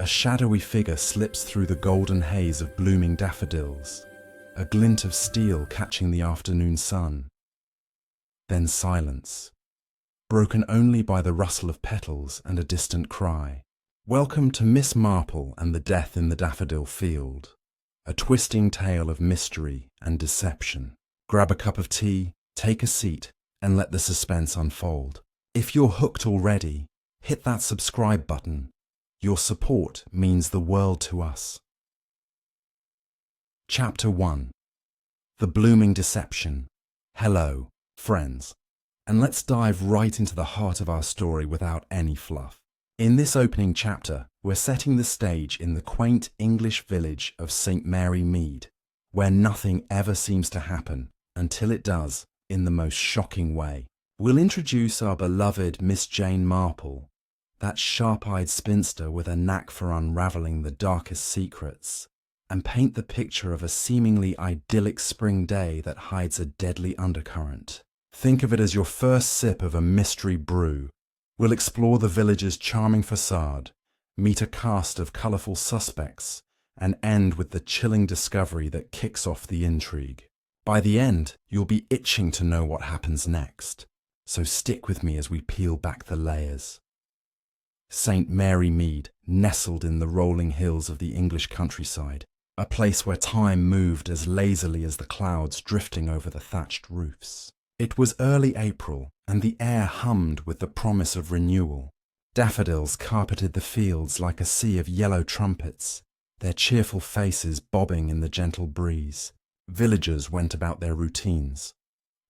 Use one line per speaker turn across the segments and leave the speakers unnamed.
A shadowy figure slips through the golden haze of blooming daffodils, a glint of steel catching the afternoon sun. Then silence, broken only by the rustle of petals and a distant cry. Welcome to Miss Marple and the Death in the Daffodil Field, a twisting tale of mystery and deception. Grab a cup of tea, take a seat, and let the suspense unfold. If you're hooked already, hit that subscribe button. Your support means the world to us. Chapter 1. The Blooming Deception. Hello, friends. And let's dive right into the heart of our story without any fluff. In this opening chapter, we're setting the stage in the quaint English village of St. Mary Mead, where nothing ever seems to happen until it does in the most shocking way. We'll introduce our beloved Miss Jane Marple, that sharp-eyed spinster with a knack for unravelling the darkest secrets, and paint the picture of a seemingly idyllic spring day that hides a deadly undercurrent. Think of it as your first sip of a mystery brew. We'll explore the village's charming facade, meet a cast of colourful suspects, and end with the chilling discovery that kicks off the intrigue. By the end, you'll be itching to know what happens next, so stick with me as we peel back the layers. St. Mary Mead, nestled in the rolling hills of the English countryside, a place where time moved as lazily as the clouds drifting over the thatched roofs. It was early April, and the air hummed with the promise of renewal. Daffodils carpeted the fields like a sea of yellow trumpets, their cheerful faces bobbing in the gentle breeze. Villagers went about their routines,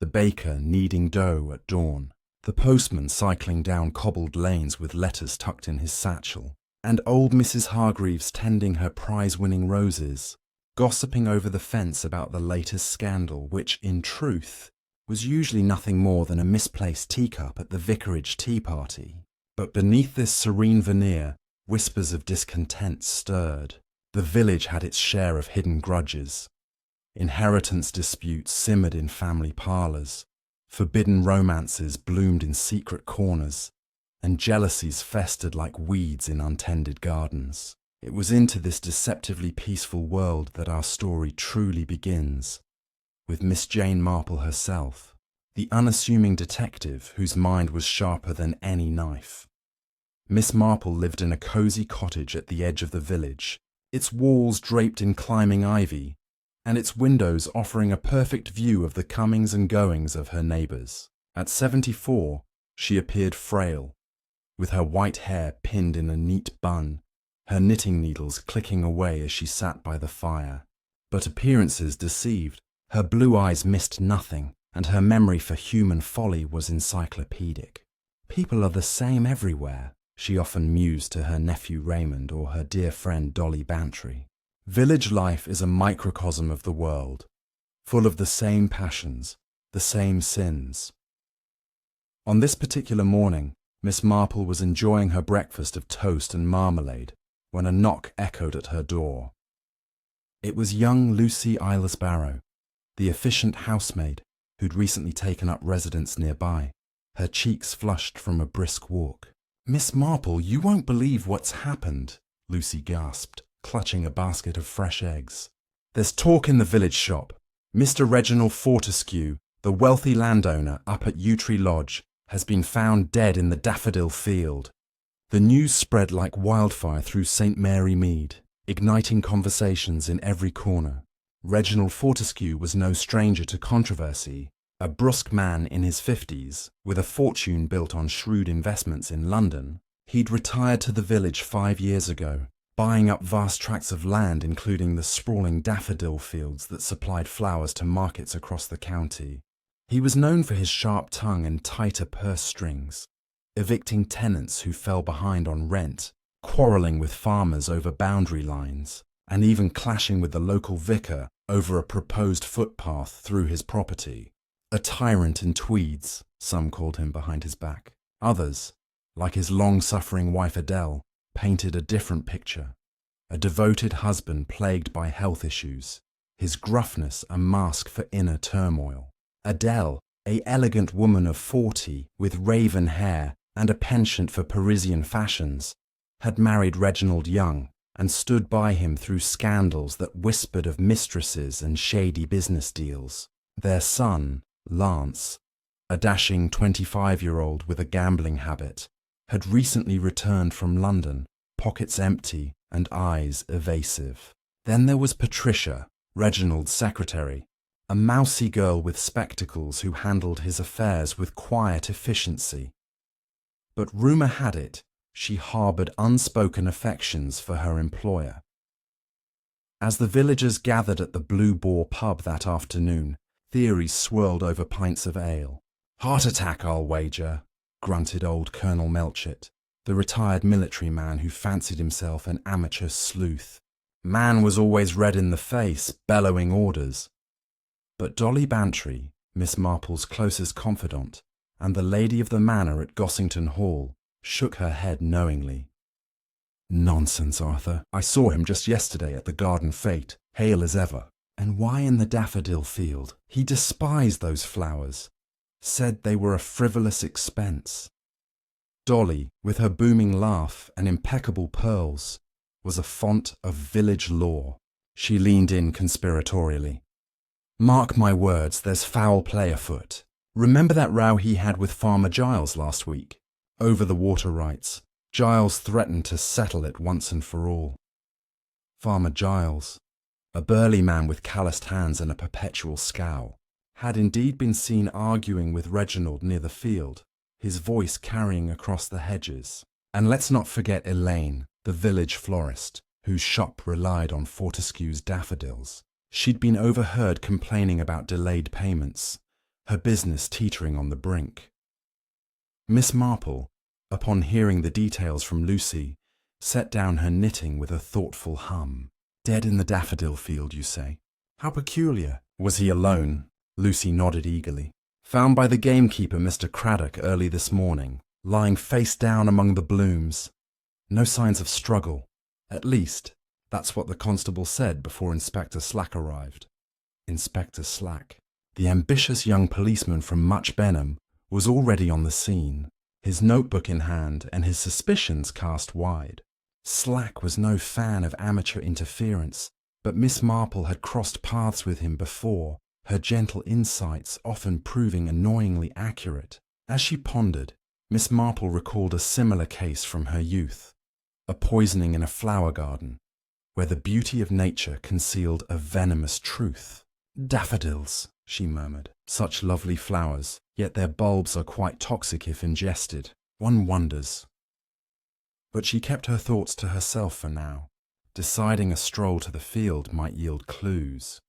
the baker kneading dough at dawn, the postman cycling down cobbled lanes with letters tucked in his satchel, and old Mrs. Hargreaves tending her prize-winning roses, gossiping over the fence about the latest scandal, which, in truth, was usually nothing more than a misplaced teacup at the vicarage tea party. But beneath this serene veneer, whispers of discontent stirred. The village had its share of hidden grudges. Inheritance disputes simmered in family parlours, forbidden romances bloomed in secret corners, and jealousies festered like weeds in untended gardens. It was into this deceptively peaceful world that our story truly begins, with Miss Jane Marple herself, the unassuming detective whose mind was sharper than any knife. Miss Marple lived in a cosy cottage at the edge of the village, its walls draped in climbing ivy, and its windows offering a perfect view of the comings and goings of her neighbours. At 74, she appeared frail, with her white hair pinned in a neat bun, her knitting needles clicking away as she sat by the fire. But appearances deceived. Her blue eyes missed nothing, and her memory for human folly was encyclopedic. People are the same everywhere, she often mused to her nephew Raymond or her dear friend Dolly Bantry. Village life is a microcosm of the world, full of the same passions, the same sins. On this particular morning, Miss Marple was enjoying her breakfast of toast and marmalade when a knock echoed at her door. It was young Lucy Barrow, the efficient housemaid who'd recently taken up residence nearby, her cheeks flushed from a brisk walk. "Miss Marple, you won't believe what's happened," Lucy gasped, clutching a basket of fresh eggs. "There's talk in the village shop. Mr. Reginald Fortescue, the wealthy landowner up at Yew Tree Lodge, has been found dead in the Daffodil Field." The news spread like wildfire through St. Mary Mead, igniting conversations in every corner. Reginald Fortescue was no stranger to controversy, a brusque man in his 50s, with a fortune built on shrewd investments in London. He'd retired to the village 5 years ago, buying up vast tracts of land including the sprawling daffodil fields that supplied flowers to markets across the county. He was known for his sharp tongue and tighter purse strings, evicting tenants who fell behind on rent, quarrelling with farmers over boundary lines, and even clashing with the local vicar over a proposed footpath through his property. A tyrant in tweeds, some called him behind his back. Others, like his long-suffering wife Adele, painted a different picture. A devoted husband plagued by health issues, his gruffness a mask for inner turmoil. Adele, a elegant woman of 40 with raven hair and a penchant for Parisian fashions, had married Reginald Young and stood by him through scandals that whispered of mistresses and shady business deals. Their son, Lance, a dashing 25-year-old with a gambling habit, had recently returned from London, pockets empty and eyes evasive. Then there was Patricia, Reginald's secretary, a mousy girl with spectacles who handled his affairs with quiet efficiency. But rumour had it she harboured unspoken affections for her employer. As the villagers gathered at the Blue Boar pub that afternoon, theories swirled over pints of ale. "Heart attack, I'll wager," grunted old Colonel Melchett, the retired military man who fancied himself an amateur sleuth. Man was always red in the face, bellowing orders. But Dolly Bantry, Miss Marple's closest confidant, and the lady of the manor at Gossington Hall, shook her head knowingly. "Nonsense, Arthur. I saw him just yesterday at the garden fete, hale as ever. And why in the daffodil field? He despised those flowers, said they were a frivolous expense." Dolly, with her booming laugh and impeccable pearls, was a font of village lore. She leaned in conspiratorially. "Mark my words, there's foul play afoot. Remember that row he had with Farmer Giles last week? Over the water rights. Giles threatened to settle it once and for all." Farmer Giles, a burly man with calloused hands and a perpetual scowl, had indeed been seen arguing with Reginald near the field, his voice carrying across the hedges. And let's not forget Elaine, the village florist, whose shop relied on Fortescue's daffodils. She'd been overheard complaining about delayed payments, her business teetering on the brink. Miss Marple, upon hearing the details from Lucy, set down her knitting with a thoughtful hum. "Dead in the daffodil field, you say? How peculiar. Was he alone?" Lucy nodded eagerly. "Found by the gamekeeper, Mr. Craddock, early this morning, lying face down among the blooms. No signs of struggle. At least, that's what the constable said before Inspector Slack arrived." Inspector Slack, the ambitious young policeman from Much Benham, was already on the scene, his notebook in hand and his suspicions cast wide. Slack was no fan of amateur interference, but Miss Marple had crossed paths with him before, her gentle insights often proving annoyingly accurate. As she pondered, Miss Marple recalled a similar case from her youth, a poisoning in a flower garden, where the beauty of nature concealed a venomous truth. "Daffodils," she murmured. "Such lovely flowers, yet their bulbs are quite toxic if ingested. One wonders." But she kept her thoughts to herself for now, deciding a stroll to the field might yield clues.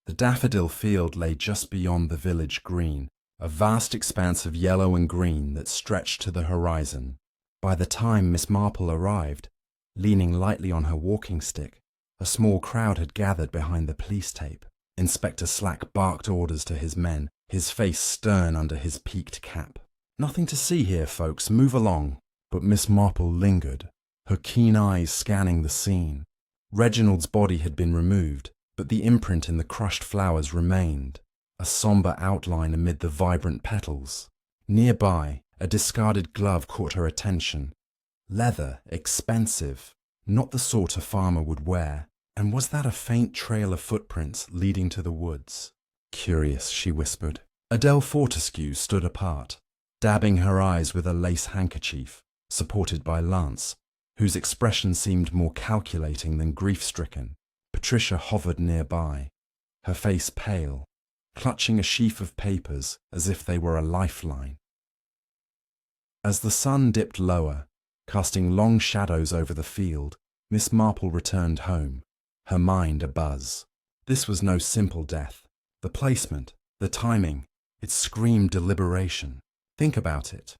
The daffodil field lay just beyond the village green, a vast expanse of yellow and green that stretched to the horizon. By the time Miss Marple arrived, leaning lightly on her walking stick, a small crowd had gathered behind the police tape. Inspector Slack barked orders to his men, his face stern under his peaked cap. "Nothing to see here, folks. Move along." But Miss Marple lingered, her keen eyes scanning the scene. Reginald's body had been removed, but the imprint in the crushed flowers remained, a sombre outline amid the vibrant petals. Nearby, a discarded glove caught her attention. Leather, expensive, not the sort a farmer would wear. And was that a faint trail of footprints leading to the woods? "Curious," she whispered. Adele Fortescue stood apart, dabbing her eyes with a lace handkerchief, supported by Lance, whose expression seemed more calculating than grief-stricken. Patricia hovered nearby, her face pale, clutching a sheaf of papers as if they were a lifeline. As the sun dipped lower, casting long shadows over the field, Miss Marple returned home, her mind abuzz. This was no simple death. The placement, the timing, it screamed deliberation. Think about it.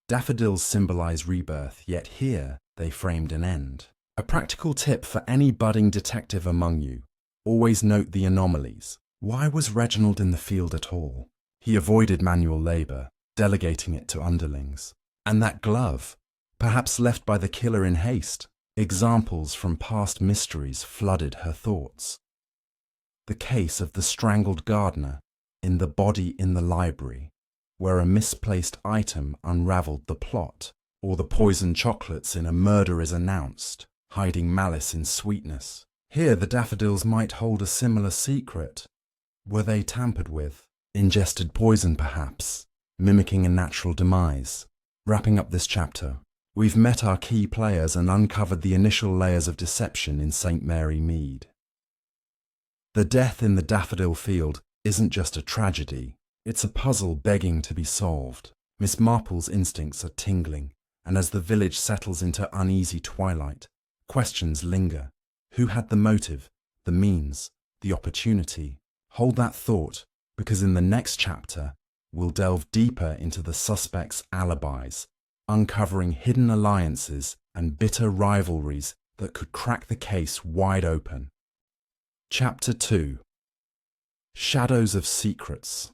Daffodils symbolize rebirth, yet here they framed an end. A practical tip for any budding detective among you: always note the anomalies. Why was Reginald in the field at all? He avoided manual labour, delegating it to underlings. And that glove, perhaps left by the killer in haste. Examples from past mysteries flooded her thoughts. The case of the strangled gardener in The Body in the Library, where a misplaced item unravelled the plot. or the poisoned chocolates in A Murder is Announced, hiding malice in sweetness. Here the daffodils might hold a similar secret. Were they tampered with? Ingested poison, perhaps, mimicking a natural demise? Wrapping up this chapter, we've met our key players and uncovered the initial layers of deception in St. Mary Mead. The death in the daffodil field isn't just a tragedy, it's a puzzle begging to be solved. Miss Marple's instincts are tingling, and as the village settles into uneasy twilight, questions linger. Who had the motive, the means, the opportunity? Hold that thought, because in the next chapter, we'll delve deeper into the suspects' alibis, uncovering hidden alliances and bitter rivalries that could crack the case wide open. Chapter 2. Shadows of Secrets.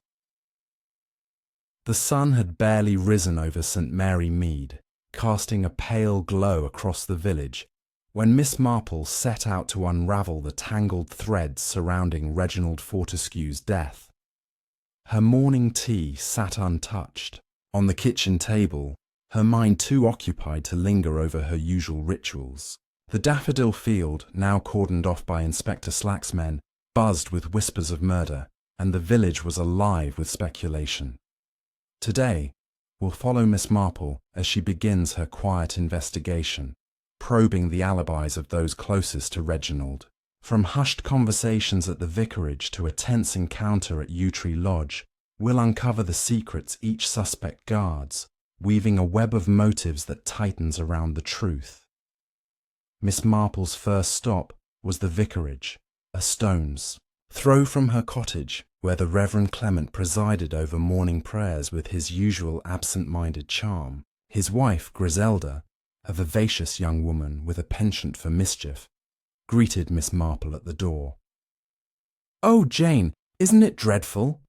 The sun had barely risen over St. Mary Mead, casting a pale glow across the village, when Miss Marple set out to unravel the tangled threads surrounding Reginald Fortescue's death. Her morning tea sat untouched on the kitchen table, her mind too occupied to linger over her usual rituals. The daffodil field, now cordoned off by Inspector Slack's men, buzzed with whispers of murder, and the village was alive with speculation. Today, we'll follow Miss Marple as she begins her quiet investigation, probing the alibis of those closest to Reginald. From hushed conversations at the vicarage to a tense encounter at Yew Tree Lodge, we'll uncover the secrets each suspect guards, weaving a web of motives that tightens around the truth. Miss Marple's first stop was the vicarage, a stone's throw from her cottage, where the Reverend Clement presided over morning prayers with his usual absent-minded charm. His wife, Griselda, a vivacious young woman with a penchant for mischief, greeted Miss Marple at the door. "Oh, Jane, isn't it dreadful?"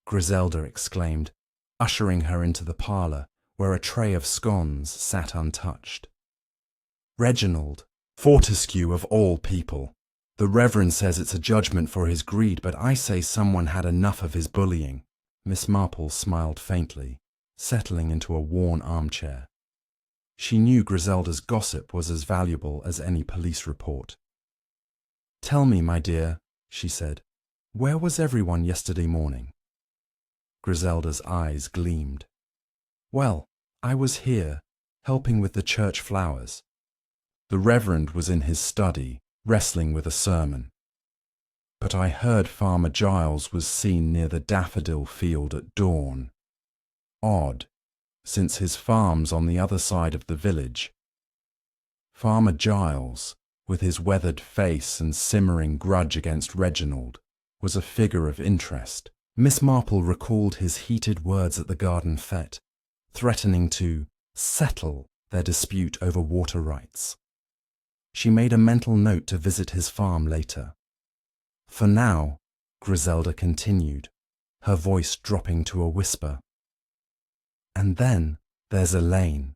Griselda exclaimed, ushering her into the parlour, where a tray of scones sat untouched. "Reginald, Fortescue of all people. The Reverend says it's a judgment for his greed, but I say someone had enough of his bullying." Miss Marple smiled faintly, settling into a worn armchair. She knew Griselda's gossip was as valuable as any police report. "Tell me, my dear," she said, "where was everyone yesterday morning?" Griselda's eyes gleamed. "Well, I was here, helping with the church flowers. The Reverend was in his study, wrestling with a sermon. But I heard Farmer Giles was seen near the daffodil field at dawn. Odd, since his farm's on the other side of the village." Farmer Giles, with his weathered face and simmering grudge against Reginald, was a figure of interest. Miss Marple recalled his heated words at the garden fete, threatening to settle their dispute over water rights. She made a mental note to visit his farm later. "For now," Griselda continued, her voice dropping to a whisper. "And then there's Elaine,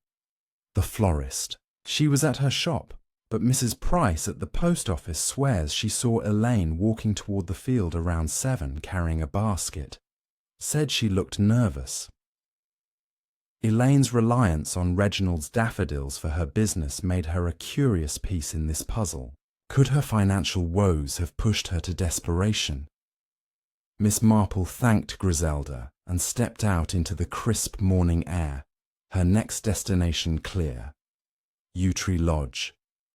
the florist. She was at her shop, but Mrs. Price at the post office swears she saw Elaine walking toward the field around 7 carrying a basket. Said she looked nervous." Elaine's reliance on Reginald's daffodils for her business made her a curious piece in this puzzle. Could her financial woes have pushed her to desperation? Miss Marple thanked Griselda and stepped out into the crisp morning air, her next destination clear: Yew Tree Lodge,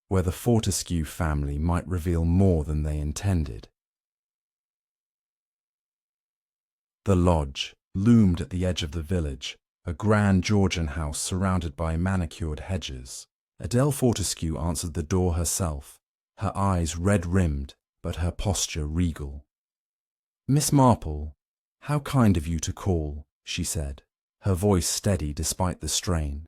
where the Fortescue family might reveal more than they intended. The lodge loomed at the edge of the village, a grand Georgian house surrounded by manicured hedges. Adele Fortescue answered the door herself, her eyes red-rimmed, but her posture regal. "Miss Marple, how kind of you to call," she said, her voice steady despite the strain.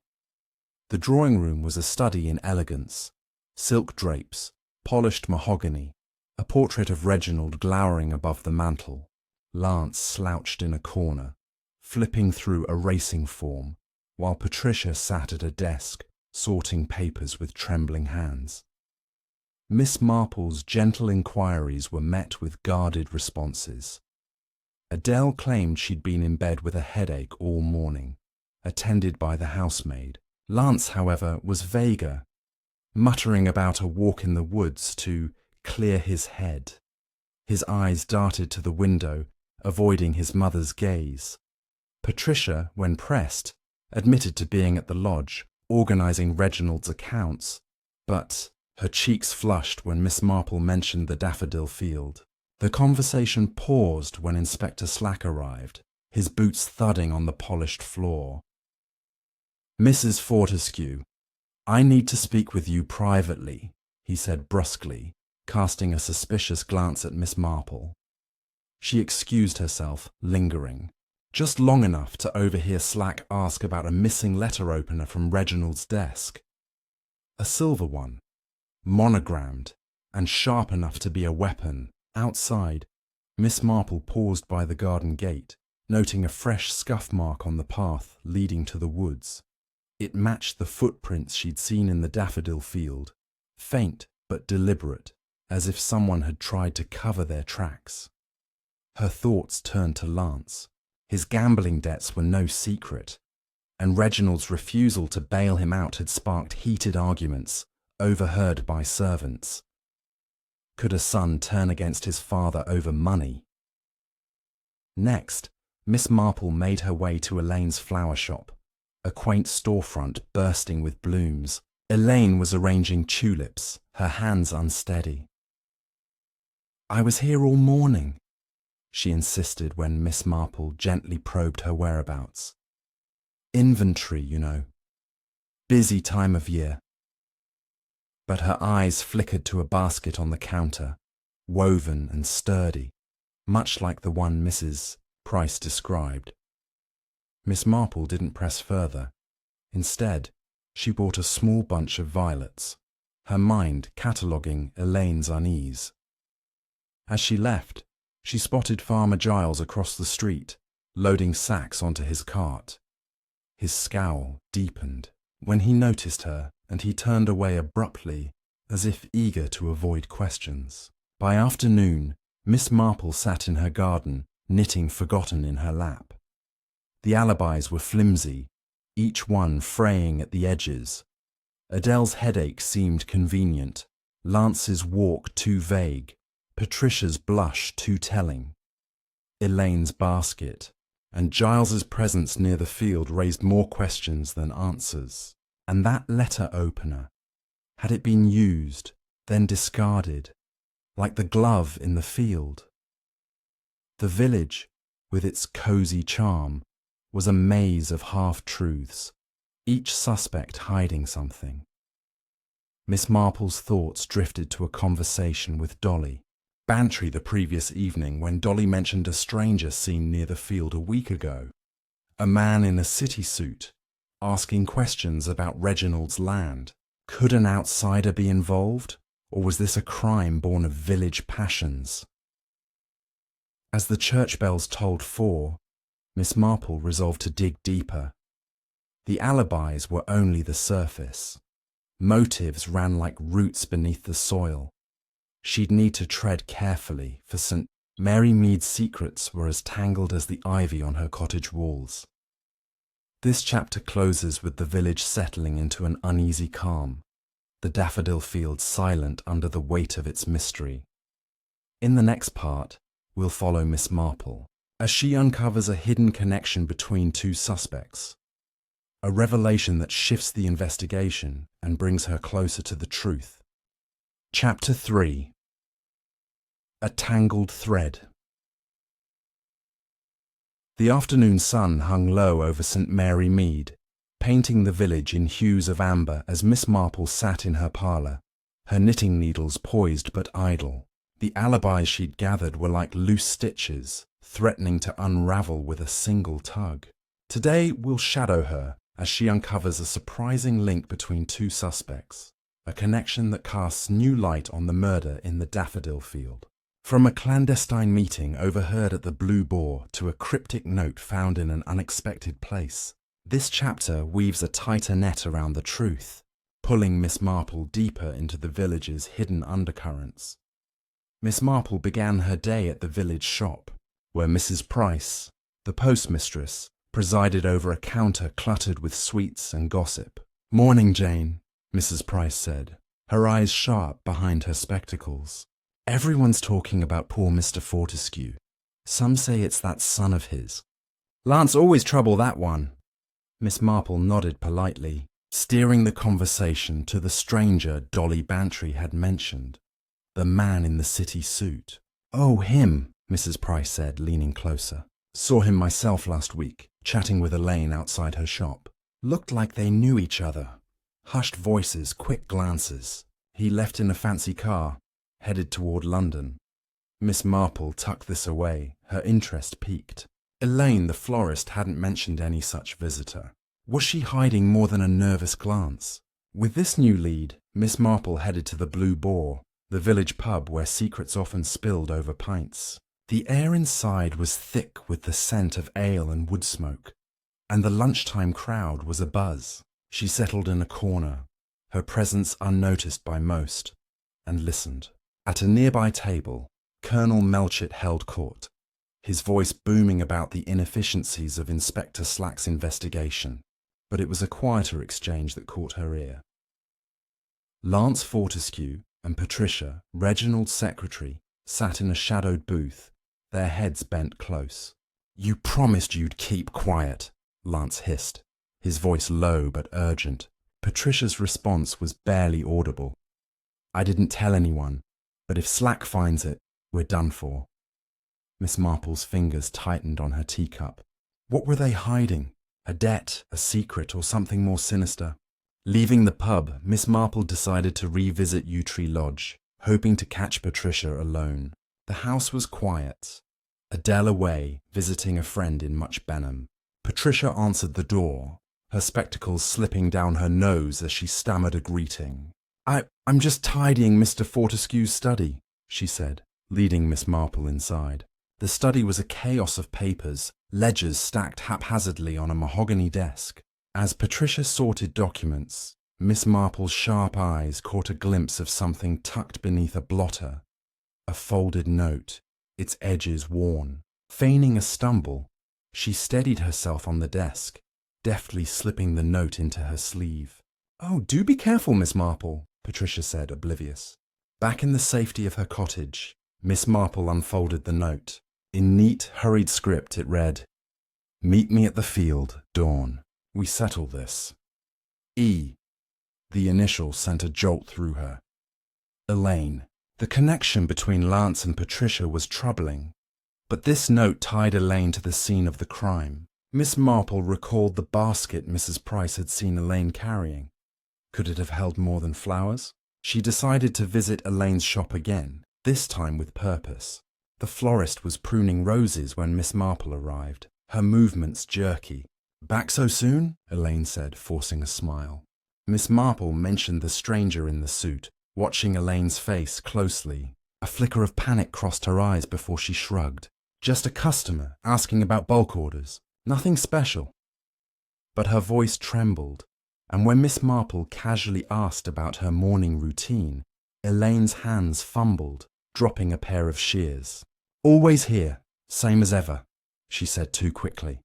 The drawing-room was a study in elegance: silk drapes, polished mahogany, a portrait of Reginald glowering above the mantel, Lance slouched in a corner, flipping through a racing form, while Patricia sat at a desk, sorting papers with trembling hands. Miss Marple's gentle inquiries were met with guarded responses. Adele claimed she'd been in bed with a headache all morning, attended by the housemaid, Lance, however, was vaguer, muttering about a walk in the woods to clear his head. His eyes darted to the window, avoiding his mother's gaze. Patricia, when pressed, admitted to being at the lodge, organising Reginald's accounts, but her cheeks flushed when Miss Marple mentioned the Daffodil field. The conversation paused when Inspector Slack arrived, his boots thudding on the polished floor. "Mrs. Fortescue, I need to speak with you privately," he said brusquely, casting a suspicious glance at Miss Marple. She excused herself, lingering, just long enough to overhear Slack ask about a missing letter opener from Reginald's desk. A silver one, monogrammed, and sharp enough to be a weapon. Outside, Miss Marple paused by the garden gate, noting a fresh scuff mark on the path leading to the woods. It matched the footprints she'd seen in the daffodil field, faint but deliberate, as if someone had tried to cover their tracks. Her thoughts turned to Lance. His gambling debts were no secret, and Reginald's refusal to bail him out had sparked heated arguments, overheard by servants. Could a son turn against his father over money? Next, Miss Marple made her way to Elaine's flower shop, a quaint storefront bursting with blooms. Elaine was arranging tulips, her hands unsteady. "I was here all morning," she insisted when Miss Marple gently probed her whereabouts. "Inventory, you know. Busy time of year." But her eyes flickered to a basket on the counter, woven and sturdy, much like the one Mrs. Price described. Miss Marple didn't press further. Instead, she bought a small bunch of violets, her mind cataloguing Elaine's unease. As she left, she spotted Farmer Giles across the street, loading sacks onto his cart. His scowl deepened when he noticed her, and he turned away abruptly, as if eager to avoid questions. By afternoon, Miss Marple sat in her garden, knitting forgotten in her lap. The alibis were flimsy, each one fraying at the edges. Adele's headache seemed convenient, Lance's walk too vague, Patricia's blush too telling. Elaine's basket and Giles's presence near the field raised more questions than answers. And that letter opener, had it been used, then discarded, like the glove in the field? The village, with its cosy charm, was a maze of half-truths, each suspect hiding something. Miss Marple's thoughts drifted to a conversation with Dolly, bantry the previous evening when Dolly mentioned a stranger seen near the field a week ago, a man in a city suit, asking questions about Reginald's land. Could an outsider be involved, or was this a crime born of village passions? As the church bells tolled 4, Miss Marple resolved to dig deeper. The alibis were only the surface. Motives ran like roots beneath the soil. She'd need to tread carefully, for St. Mary Mead's secrets were as tangled as the ivy on her cottage walls. This chapter closes with the village settling into an uneasy calm, the daffodil field silent under the weight of its mystery. In the next part, we'll follow Miss Marple as she uncovers a hidden connection between two suspects, a revelation that shifts the investigation and brings her closer to the truth. Chapter 3. A Tangled Thread. The afternoon sun hung low over St. Mary Mead, painting the village in hues of amber as Miss Marple sat in her parlour, her knitting needles poised but idle. The alibis she'd gathered were like loose stitches, threatening to unravel with a single tug. Today we'll shadow her as she uncovers a surprising link between two suspects, a connection that casts new light on the murder in the daffodil field. From a clandestine meeting overheard at the Blue Boar to a cryptic note found in an unexpected place, this chapter weaves a tighter net around the truth, pulling Miss Marple deeper into the village's hidden undercurrents. Miss Marple began her day at the village shop, where Mrs. Price, the postmistress, presided over a counter cluttered with sweets and gossip. "Morning, Jane," Mrs. Price said, her eyes sharp behind her spectacles. "Everyone's talking about poor Mr. Fortescue. Some say it's that son of his. Lance always trouble, that one." Miss Marple nodded politely, steering the conversation to the stranger Dolly Bantry had mentioned, the man in the city suit. "Oh, him," Mrs. Price said, leaning closer. "Saw him myself last week, chatting with Elaine outside her shop. Looked like they knew each other. Hushed voices, quick glances. He left in a fancy car, headed toward London." Miss Marple tucked this away, her interest piqued. Elaine, the florist, hadn't mentioned any such visitor. Was she hiding more than a nervous glance? With this new lead, Miss Marple headed to the Blue Boar, the village pub where secrets often spilled over pints. The air inside was thick with the scent of ale and wood smoke, and the lunchtime crowd was abuzz. She settled in a corner, her presence unnoticed by most, and listened. At a nearby table, Colonel Melchett held court, his voice booming about the inefficiencies of Inspector Slack's investigation, but it was a quieter exchange that caught her ear. Lance Fortescue and Patricia, Reginald's secretary, sat in a shadowed booth, their heads bent close. "You promised you'd keep quiet," Lance hissed, his voice low but urgent. Patricia's response was barely audible. "I didn't tell anyone, but if Slack finds it, we're done for." Miss Marple's fingers tightened on her teacup. What were they hiding? A debt, a secret, or something more sinister? Leaving the pub, Miss Marple decided to revisit Yew Tree Lodge, hoping to catch Patricia alone. The house was quiet, Adele away, visiting a friend in Much Benham. Patricia answered the door, her spectacles slipping down her nose as she stammered a greeting. I'm just tidying Mr. Fortescue's study," she said, leading Miss Marple inside. The study was a chaos of papers, ledgers stacked haphazardly on a mahogany desk. As Patricia sorted documents, Miss Marple's sharp eyes caught a glimpse of something tucked beneath a blotter. A folded note, its edges worn. Feigning a stumble, she steadied herself on the desk, deftly slipping the note into her sleeve. "Oh, do be careful, Miss Marple," Patricia said, oblivious. Back in the safety of her cottage, Miss Marple unfolded the note. In neat, hurried script it read, "Meet me at the field, dawn. We settle this. E." The initial sent a jolt through her. Elaine. The connection between Lance and Patricia was troubling, but this note tied Elaine to the scene of the crime. Miss Marple recalled the basket Mrs. Price had seen Elaine carrying. Could it have held more than flowers? She decided to visit Elaine's shop again, this time with purpose. The florist was pruning roses when Miss Marple arrived, her movements jerky. "Back so soon?" Elaine said, forcing a smile. Miss Marple mentioned the stranger in the suit, watching Elaine's face closely. A flicker of panic crossed her eyes before she shrugged. "Just a customer, asking about bulk orders. Nothing special." But her voice trembled, and when Miss Marple casually asked about her morning routine, Elaine's hands fumbled, dropping a pair of shears. "Always here, same as ever," she said too quickly.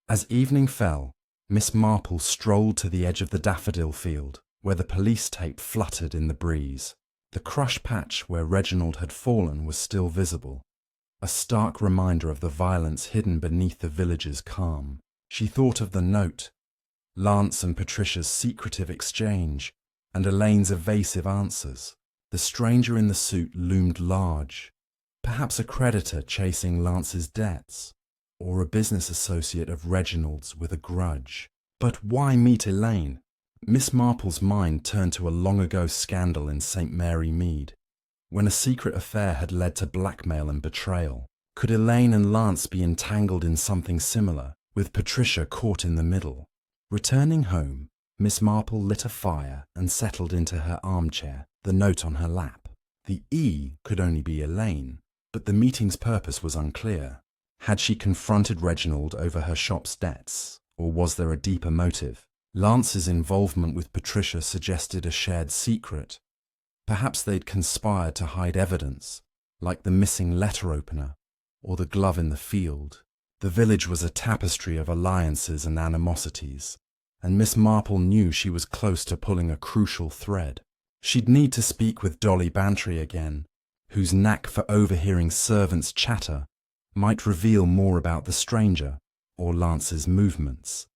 As evening fell, Miss Marple strolled to the edge of the daffodil field, where the police tape fluttered in the breeze. The crush patch where Reginald had fallen was still visible, a stark reminder of the violence hidden beneath the village's calm. She thought of the note, Lance and Patricia's secretive exchange, and Elaine's evasive answers. The stranger in the suit loomed large, perhaps a creditor chasing Lance's debts, or a business associate of Reginald's with a grudge. But why meet Elaine? Miss Marple's mind turned to a long-ago scandal in St. Mary Mead, when a secret affair had led to blackmail and betrayal. Could Elaine and Lance be entangled in something similar, with Patricia caught in the middle? Returning home, Miss Marple lit a fire and settled into her armchair, the note on her lap. The E could only be Elaine, but the meeting's purpose was unclear. Had she confronted Reginald over her shop's debts, or was there a deeper motive? Lance's involvement with Patricia suggested a shared secret. Perhaps they'd conspired to hide evidence, like the missing letter opener, or the glove in the field. The village was a tapestry of alliances and animosities, and Miss Marple knew she was close to pulling a crucial thread. She'd need to speak with Dolly Bantry again, whose knack for overhearing servants' chatter might reveal more about the stranger or Lance's movements.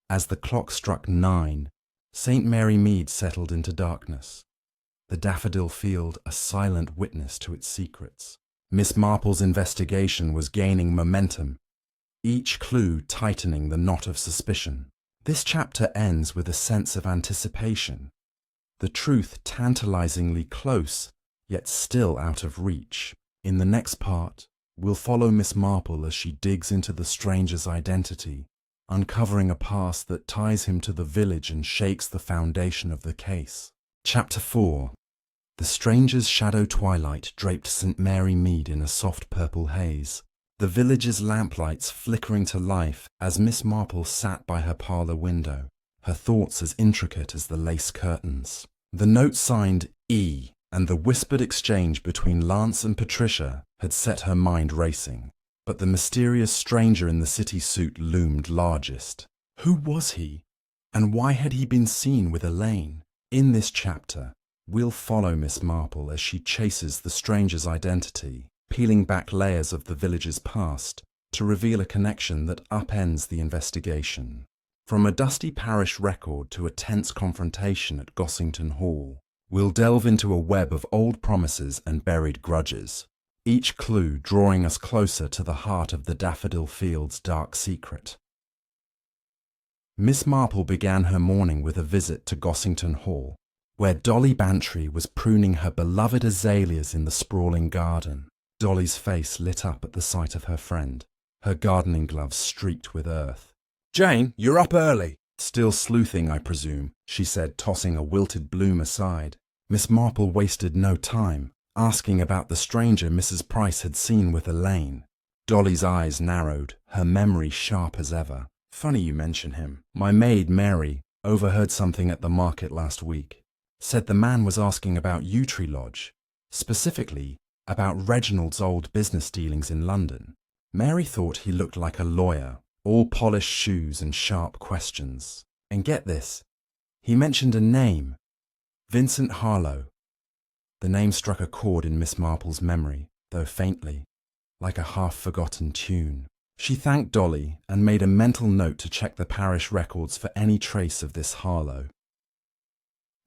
As the clock struck 9, St. Mary Mead settled into darkness, the Daffodil Field a silent witness to its secrets. Miss Marple's investigation was gaining momentum, each clue tightening the knot of suspicion. This chapter ends with a sense of anticipation, the truth tantalizingly close, yet still out of reach. In the next part, we'll follow Miss Marple as she digs into the stranger's identity, uncovering a past that ties him to the village and shakes the foundation of the case. Chapter 4. The stranger's shadow twilight draped St. Mary Mead in a soft purple haze, the village's lamplights flickering to life as Miss Marple sat by her parlour window, her thoughts as intricate as the lace curtains. The note signed E and the whispered exchange between Lance and Patricia had set her mind racing, but the mysterious stranger in the city suit loomed largest. Who was he, and why had he been seen with Elaine? In this chapter, we'll follow Miss Marple as she chases the stranger's identity, peeling back layers of the village's past to reveal a connection that upends the investigation. From a dusty parish record to a tense confrontation at Gossington Hall, we'll delve into a web of old promises and buried grudges, each clue drawing us closer to the heart of the Daffodil Field's dark secret. Miss Marple began her morning with a visit to Gossington Hall, where Dolly Bantry was pruning her beloved azaleas in the sprawling garden. Dolly's face lit up at the sight of her friend, her gardening gloves streaked with earth. "Jane, you're up early." "Still sleuthing, I presume," she said, tossing a wilted bloom aside. Miss Marple wasted no time, asking about the stranger Mrs. Price had seen with Elaine. Dolly's eyes narrowed, her memory sharp as ever. "Funny you mention him. My maid, Mary, overheard something at the market last week. Said the man was asking about Yew Tree Lodge, specifically about Reginald's old business dealings in London. Mary thought he looked like a lawyer, all polished shoes and sharp questions. And get this, he mentioned a name, Vincent Harlow." The name struck a chord in Miss Marple's memory, though faintly, like a half-forgotten tune. She thanked Dolly and made a mental note to check the parish records for any trace of this Harlow.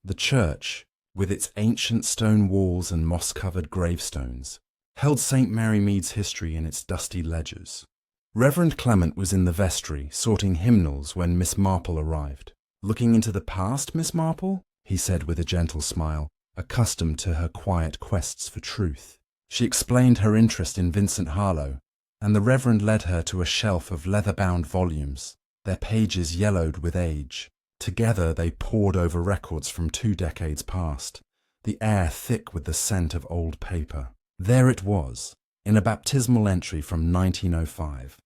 The church, with its ancient stone walls and moss-covered gravestones, held St. Mary Mead's history in its dusty ledgers. Reverend Clement was in the vestry, sorting hymnals when Miss Marple arrived. "Looking into the past, Miss Marple?" he said with a gentle smile, accustomed to her quiet quests for truth. She explained her interest in Vincent Harlow, and the Reverend led her to a shelf of leather-bound volumes, their pages yellowed with age. Together they pored over records from 2 decades past, the air thick with the scent of old paper. There it was, in a baptismal entry from 1905.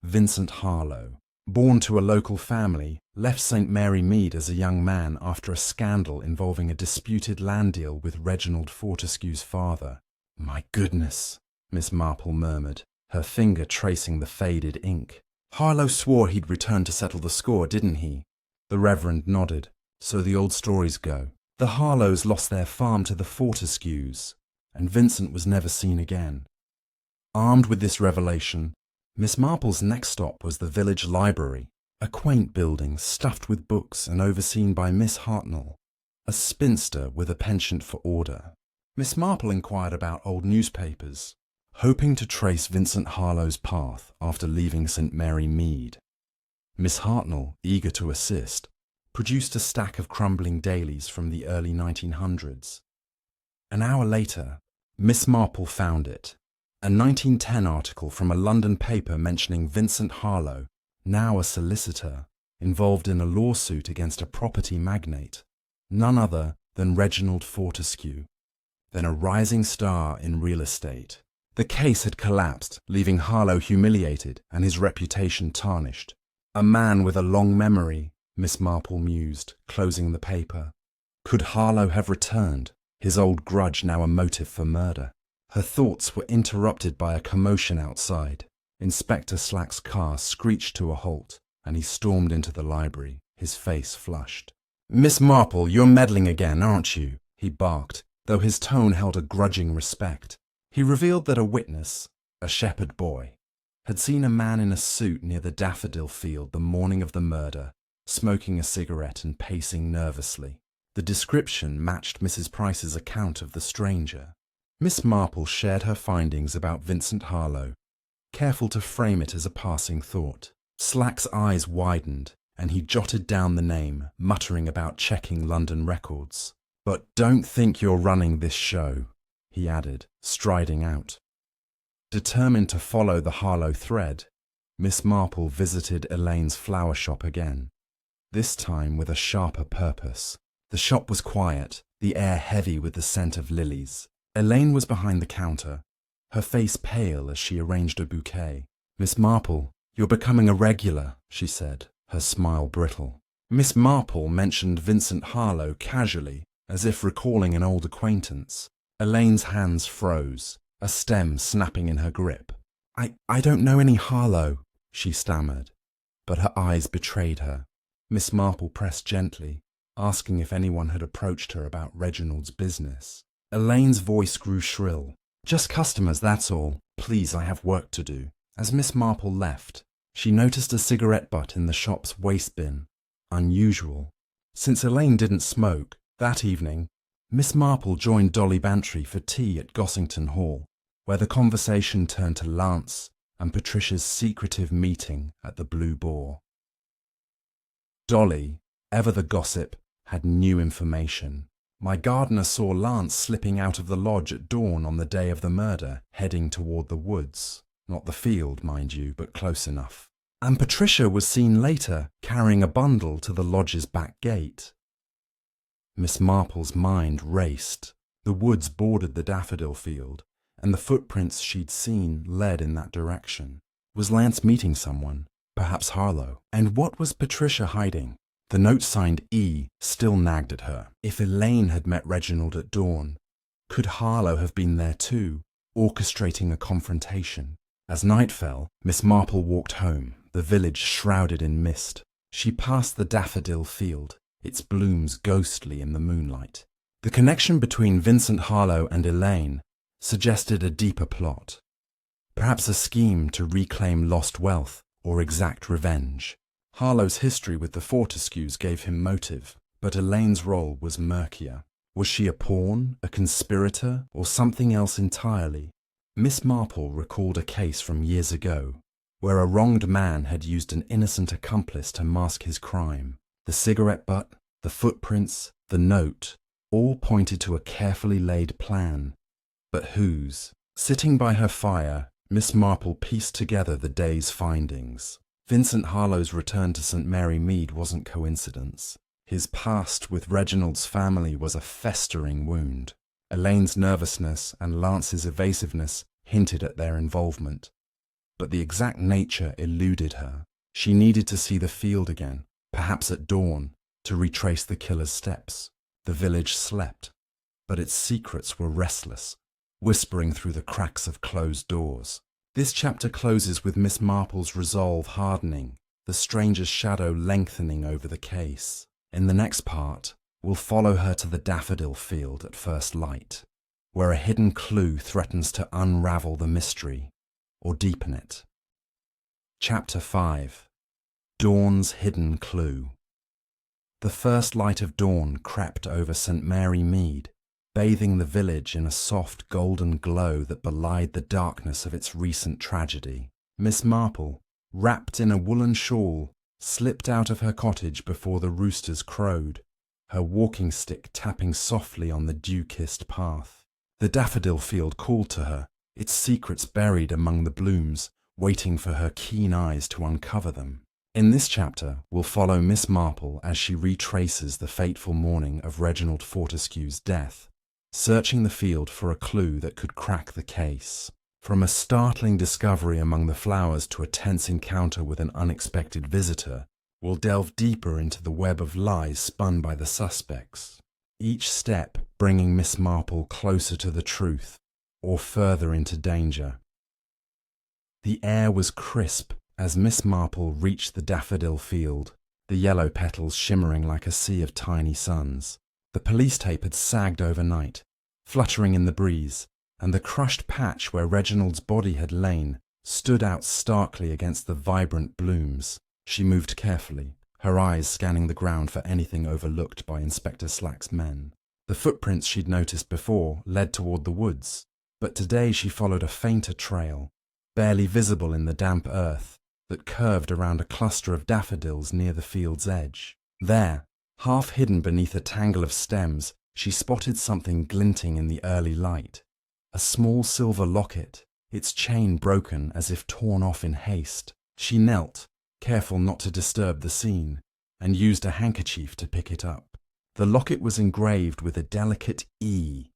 Vincent Harlow, born to a local family, left St. Mary Mead as a young man after a scandal involving a disputed land deal with Reginald Fortescue's father. "My goodness," Miss Marple murmured, her finger tracing the faded ink. "Harlow swore he'd return to settle the score, didn't he?" The Reverend nodded. "So the old stories go. The Harlows lost their farm to the Fortescues, and Vincent was never seen again." Armed with this revelation, Miss Marple's next stop was the village library, a quaint building stuffed with books and overseen by Miss Hartnell, a spinster with a penchant for order. Miss Marple inquired about old newspapers, hoping to trace Vincent Harlow's path after leaving St. Mary Mead. Miss Hartnell, eager to assist, produced a stack of crumbling dailies from the early 1900s. An hour later, Miss Marple found it, a 1910 article from a London paper mentioning Vincent Harlow, now a solicitor, involved in a lawsuit against a property magnate, none other than Reginald Fortescue, then a rising star in real estate. The case had collapsed, leaving Harlow humiliated and his reputation tarnished. "A man with a long memory," Miss Marple mused, closing the paper. Could Harlow have returned, his old grudge now a motive for murder? Her thoughts were interrupted by a commotion outside. Inspector Slack's car screeched to a halt, and he stormed into the library. his face flushed. "Miss Marple, you're meddling again, aren't you?" he barked, though his tone held a grudging respect. He revealed that a witness, a shepherd boy, had seen a man in a suit near the daffodil field the morning of the murder, smoking a cigarette and pacing nervously. The description matched Mrs. Price's account of the stranger. Miss Marple shared her findings about Vincent Harlow, careful to frame it as a passing thought. Slack's eyes widened, and he jotted down the name, muttering about checking London records. "But don't think you're running this show," he added, striding out. Determined to follow the Harlow thread, Miss Marple visited Elaine's flower shop again, this time with a sharper purpose. The shop was quiet, the air heavy with the scent of lilies. Elaine was behind the counter, her face pale as she arranged a bouquet. "Miss Marple, you're becoming a regular," she said, her smile brittle. Miss Marple mentioned Vincent Harlow casually, as if recalling an old acquaintance. Elaine's hands froze, a stem snapping in her grip. I don't know any Harlow," she stammered, but her eyes betrayed her. Miss Marple pressed gently, asking if anyone had approached her about Reginald's business. Elaine's voice grew shrill. "Just customers, that's all. Please, I have work to do." As Miss Marple left, she noticed a cigarette butt in the shop's waste bin. Unusual. Since Elaine didn't smoke, that evening, Miss Marple joined Dolly Bantry for tea at Gossington Hall, where the conversation turned to Lance and Patricia's secretive meeting at the Blue Boar. Dolly, ever the gossip, had new information. "My gardener saw Lance slipping out of the lodge at dawn on the day of the murder, heading toward the woods. Not the field, mind you, but close enough. And Patricia was seen later, carrying a bundle to the lodge's back gate." Miss Marple's mind raced. The woods bordered the daffodil field, and the footprints she'd seen led in that direction. Was Lance meeting someone? Perhaps Harlow. And what was Patricia hiding? The note signed E still nagged at her. If Elaine had met Reginald at dawn, could Harlow have been there too, orchestrating a confrontation? As night fell, Miss Marple walked home, the village shrouded in mist. She passed the daffodil field, its blooms ghostly in the moonlight. The connection between Vincent Harlow and Elaine suggested a deeper plot. Perhaps a scheme to reclaim lost wealth or exact revenge. Harlow's history with the Fortescues gave him motive, but Elaine's role was murkier. Was she a pawn, a conspirator, or something else entirely? Miss Marple recalled a case from years ago, where a wronged man had used an innocent accomplice to mask his crime. The cigarette butt, the footprints, the note, all pointed to a carefully laid plan. But whose? Sitting by her fire, Miss Marple pieced together the day's findings. Vincent Harlow's return to St. Mary Mead wasn't coincidence. His past with Reginald's family was a festering wound. Elaine's nervousness and Lance's evasiveness hinted at their involvement. But the exact nature eluded her. She needed to see the field again, perhaps at dawn, to retrace the killer's steps. The village slept, but its secrets were restless, whispering through the cracks of closed doors. This chapter closes with Miss Marple's resolve hardening, the stranger's shadow lengthening over the case. In the next part, we'll follow her to the daffodil field at first light, where a hidden clue threatens to unravel the mystery or deepen it. Chapter 5. Dawn's Hidden Clue. The first light of dawn crept over St. Mary Mead, bathing the village in a soft golden glow that belied the darkness of its recent tragedy. Miss Marple, wrapped in a woolen shawl, slipped out of her cottage before the roosters crowed, her walking stick tapping softly on the dew-kissed path. The daffodil field called to her, its secrets buried among the blooms, waiting for her keen eyes to uncover them. In this chapter, we'll follow Miss Marple as she retraces the fateful morning of Reginald Fortescue's death, searching the field for a clue that could crack the case. From a startling discovery among the flowers to a tense encounter with an unexpected visitor, we'll delve deeper into the web of lies spun by the suspects, each step bringing Miss Marple closer to the truth or further into danger. The air was crisp as Miss Marple reached the daffodil field, the yellow petals shimmering like a sea of tiny suns. The police tape had sagged overnight, fluttering in the breeze, and the crushed patch where Reginald's body had lain stood out starkly against the vibrant blooms. She moved carefully, her eyes scanning the ground for anything overlooked by Inspector Slack's men. The footprints she'd noticed before led toward the woods, but today she followed a fainter trail, barely visible in the damp earth, that curved around a cluster of daffodils near the field's edge. There, half hidden beneath a tangle of stems, she spotted something glinting in the early light. A small silver locket, its chain broken as if torn off in haste. She knelt, careful not to disturb the scene, and used a handkerchief to pick it up. The locket was engraved with a delicate E,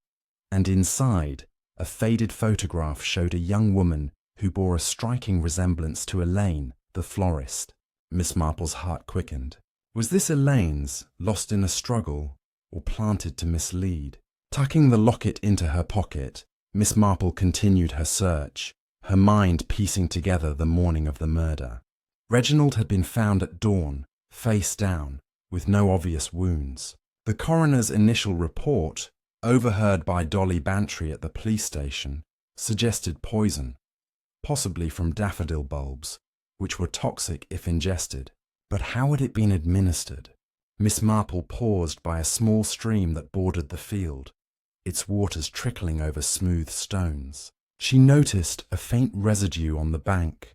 and inside, a faded photograph showed a young woman who bore a striking resemblance to Elaine, the florist. Miss Marple's heart quickened. Was this Elaine's, lost in a struggle, or planted to mislead? Tucking the locket into her pocket, Miss Marple continued her search, her mind piecing together the morning of the murder. Reginald had been found at dawn, face down, with no obvious wounds. The coroner's initial report, overheard by Dolly Bantry at the police station, suggested poison, possibly from daffodil bulbs, which were toxic if ingested. But how had it been administered? Miss Marple paused by a small stream that bordered the field, its waters trickling over smooth stones. She noticed a faint residue on the bank,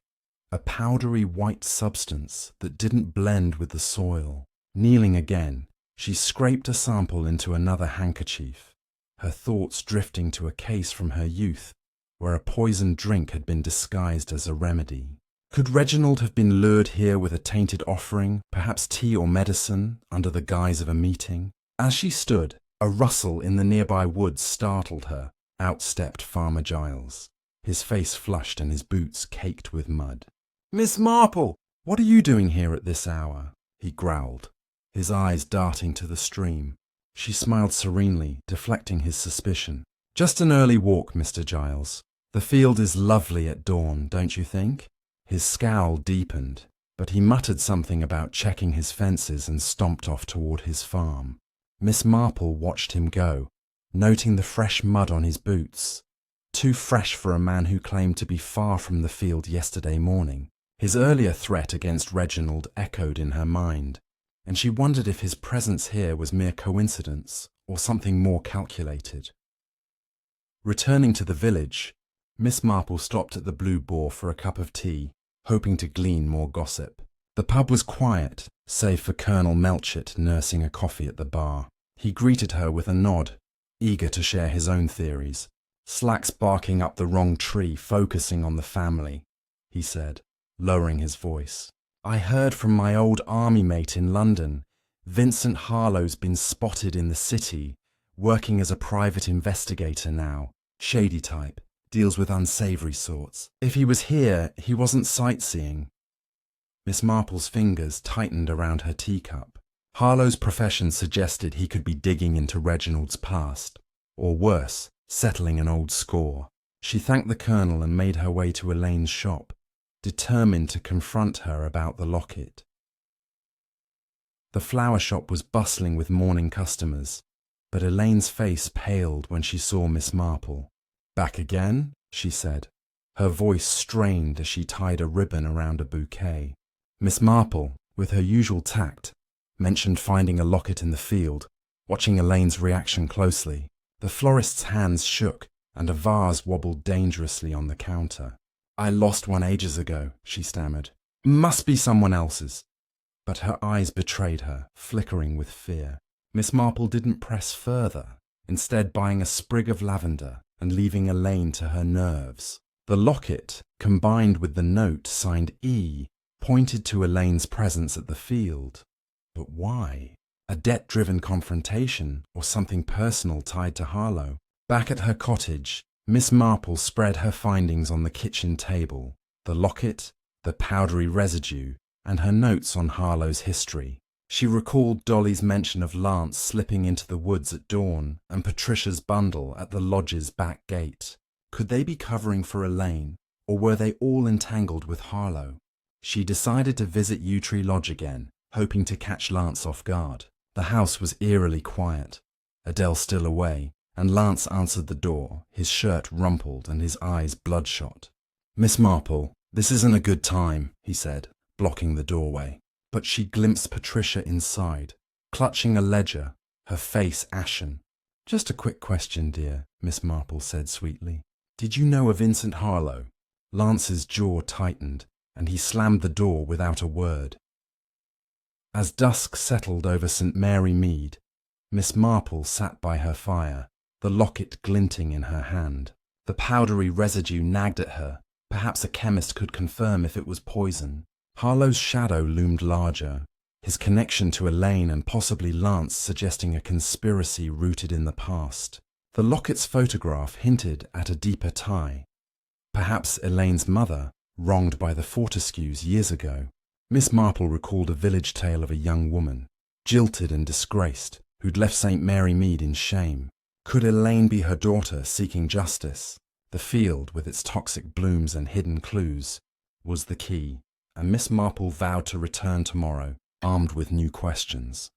a powdery white substance that didn't blend with the soil. Kneeling again, she scraped a sample into another handkerchief, her thoughts drifting to a case from her youth where a poisoned drink had been disguised as a remedy. Could Reginald have been lured here with a tainted offering, perhaps tea or medicine, under the guise of a meeting? As she stood, a rustle in the nearby woods startled her. Out stepped Farmer Giles, his face flushed and his boots caked with mud. "Miss Marple, what are you doing here at this hour?" he growled, his eyes darting to the stream. She smiled serenely, deflecting his suspicion. "Just an early walk, Mr. Giles. The field is lovely at dawn, don't you think?" His scowl deepened, but he muttered something about checking his fences and stomped off toward his farm. Miss Marple watched him go, noting the fresh mud on his boots. Too fresh for a man who claimed to be far from the field yesterday morning. His earlier threat against Reginald echoed in her mind, and she wondered if his presence here was mere coincidence or something more calculated. Returning to the village, Miss Marple stopped at the Blue Boar for a cup of tea, hoping to glean more gossip. The pub was quiet, save for Colonel Melchett nursing a coffee at the bar. He greeted her with a nod, eager to share his own theories. "Slack's barking up the wrong tree, focusing on the family," he said, lowering his voice. "I heard from my old army mate in London. Vincent Harlow's been spotted in the city, working as a private investigator now. Shady type, deals with unsavory sorts. If he was here, he wasn't sightseeing." Miss Marple's fingers tightened around her teacup. Harlow's profession suggested he could be digging into Reginald's past, or worse, settling an old score. She thanked the Colonel and made her way to Elaine's shop, determined to confront her about the locket. The flower shop was bustling with morning customers, but Elaine's face paled when she saw Miss Marple. "Back again?" she said, her voice strained as she tied a ribbon around a bouquet. Miss Marple, with her usual tact, mentioned finding a locket in the field, watching Elaine's reaction closely. The florist's hands shook, and a vase wobbled dangerously on the counter. "I lost one ages ago," she stammered. "Must be someone else's." But her eyes betrayed her, flickering with fear. Miss Marple didn't press further, instead buying a sprig of lavender and leaving Elaine to her nerves. The locket, combined with the note signed E, pointed to Elaine's presence at the field. But why? A debt-driven confrontation, or something personal tied to Harlow? Back at her cottage, Miss Marple spread her findings on the kitchen table: the locket, the powdery residue, and her notes on Harlow's history. She recalled Dolly's mention of Lance slipping into the woods at dawn and Patricia's bundle at the lodge's back gate. Could they be covering for Elaine, or were they all entangled with Harlow? She decided to visit Yew Tree Lodge again, hoping to catch Lance off guard. The house was eerily quiet, Adele still away, and Lance answered the door, his shirt rumpled and his eyes bloodshot. "Miss Marple, this isn't a good time," he said, blocking the doorway. But she glimpsed Patricia inside, clutching a ledger, her face ashen. "Just a quick question, dear," Miss Marple said sweetly. "Did you know a Vincent Harlow?" Lance's jaw tightened, and he slammed the door without a word. As dusk settled over St. Mary Mead, Miss Marple sat by her fire, the locket glinting in her hand. The powdery residue nagged at her. Perhaps a chemist could confirm if it was poison. Harlow's shadow loomed larger, his connection to Elaine and possibly Lance suggesting a conspiracy rooted in the past. The locket's photograph hinted at a deeper tie. Perhaps Elaine's mother, wronged by the Fortescues years ago. Miss Marple recalled a village tale of a young woman, jilted and disgraced, who'd left St. Mary Mead in shame. Could Elaine be her daughter seeking justice? The field, with its toxic blooms and hidden clues, was the key, and Miss Marple vowed to return tomorrow, armed with new questions.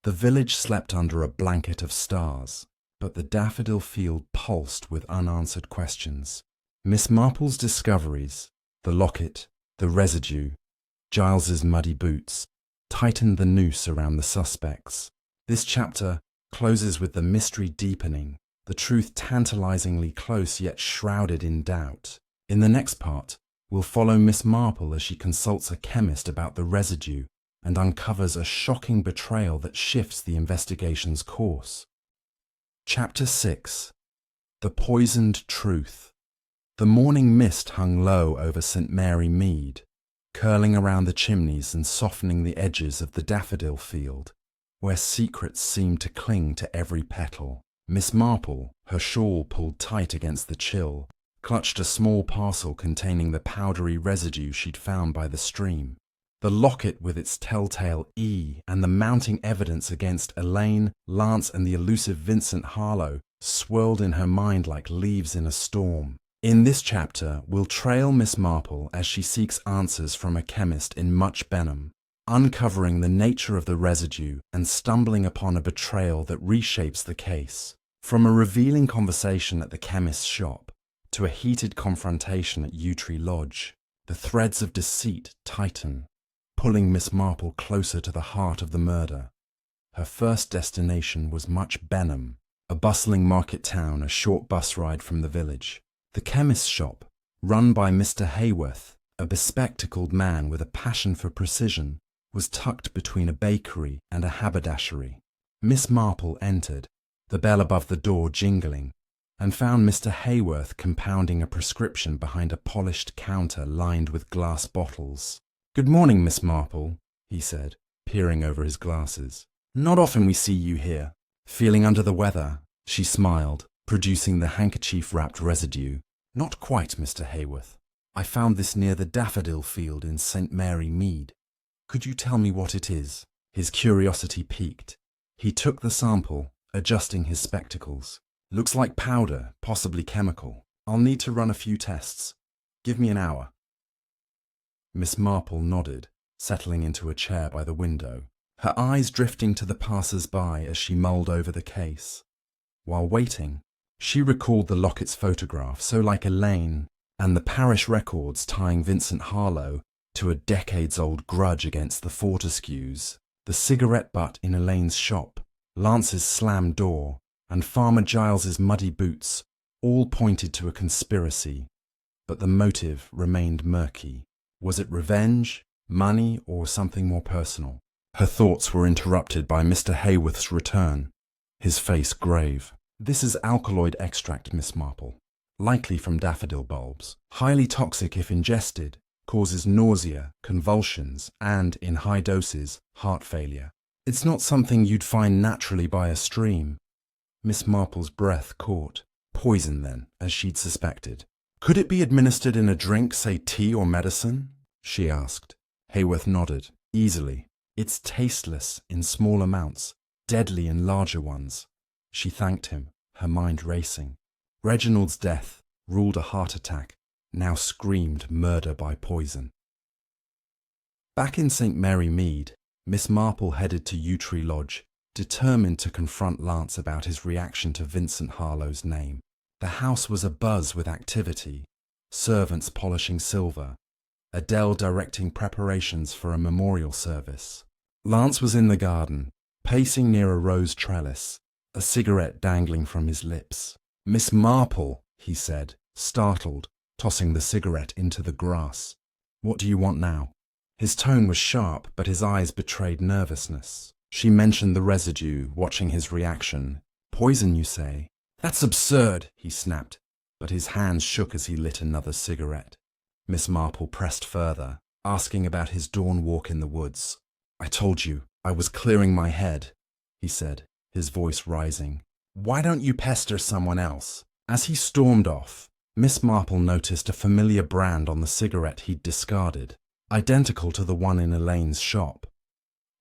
The village slept under a blanket of stars, but the daffodil field pulsed with unanswered questions. Miss Marple's discoveries, the locket, the residue, Giles's muddy boots, tightened the noose around the suspects. This chapter closes with the mystery deepening, the truth tantalizingly close yet shrouded in doubt. In the next part, we'll follow Miss Marple as she consults a chemist about the residue and uncovers a shocking betrayal that shifts the investigation's course. Chapter 6. The Poisoned Truth. The morning mist hung low over St. Mary Mead, curling around the chimneys and softening the edges of the daffodil field, where secrets seemed to cling to every petal. Miss Marple, her shawl pulled tight against the chill, clutched a small parcel containing the powdery residue she'd found by the stream. The locket with its telltale E and the mounting evidence against Elaine, Lance and the elusive Vincent Harlow swirled in her mind like leaves in a storm. In this chapter, we'll trail Miss Marple as she seeks answers from a chemist in Much Benham, uncovering the nature of the residue and stumbling upon a betrayal that reshapes the case. From a revealing conversation at the chemist's shop to a heated confrontation at Yew Tree Lodge, the threads of deceit tighten, pulling Miss Marple closer to the heart of the murder. Her first destination was Much Benham, a bustling market town a short bus ride from the village. The chemist's shop, run by Mr. Hayworth, a bespectacled man with a passion for precision, was tucked between a bakery and a haberdashery. Miss Marple entered, the bell above the door jingling, and found Mr. Hayworth compounding a prescription behind a polished counter lined with glass bottles. "Good morning, Miss Marple," he said, peering over his glasses. "Not often we see you here." "Feeling under the weather?" she smiled, producing the handkerchief-wrapped residue. "Not quite, Mr. Hayworth. I found this near the daffodil field in St. Mary Mead. Could you tell me what it is?" His curiosity piqued. He took the sample, adjusting his spectacles. "Looks like powder, possibly chemical. I'll need to run a few tests. Give me an hour." Miss Marple nodded, settling into a chair by the window, her eyes drifting to the passers-by as she mulled over the case. While waiting, she recalled the locket's photograph, so like Elaine, and the parish records tying Vincent Harlow to a decades-old grudge against the Fortescues, the cigarette butt in Elaine's shop, Lance's slammed door, and Farmer Giles's muddy boots all pointed to a conspiracy, but the motive remained murky. Was it revenge, money, or something more personal? Her thoughts were interrupted by Mr. Hayworth's return, his face grave. "This is alkaloid extract, Miss Marple, likely from daffodil bulbs. Highly toxic if ingested, causes nausea, convulsions, and, in high doses, heart failure. It's not something you'd find naturally by a stream." Miss Marple's breath caught. Poison, then, as she'd suspected. "Could it be administered in a drink, say tea or medicine?" she asked. Hayworth nodded, easily. "It's tasteless in small amounts, deadly in larger ones." She thanked him, her mind racing. Reginald's death, ruled a heart attack, now screamed murder by poison. Back in St. Mary Mead, Miss Marple headed to Yew Tree Lodge, determined to confront Lance about his reaction to Vincent Harlowe's name. The house was abuzz with activity, servants polishing silver, Adele directing preparations for a memorial service. Lance was in the garden, pacing near a rose trellis, a cigarette dangling from his lips. "Miss Marple," he said, startled, tossing the cigarette into the grass. "What do you want now?" His tone was sharp, but his eyes betrayed nervousness. She mentioned the residue, watching his reaction. "Poison, you say?" "That's absurd," he snapped, but his hands shook as he lit another cigarette. Miss Marple pressed further, asking about his dawn walk in the woods. "I told you, I was clearing my head," he said, his voice rising. "Why don't you pester someone else?" As he stormed off, Miss Marple noticed a familiar brand on the cigarette he'd discarded, identical to the one in Elaine's shop.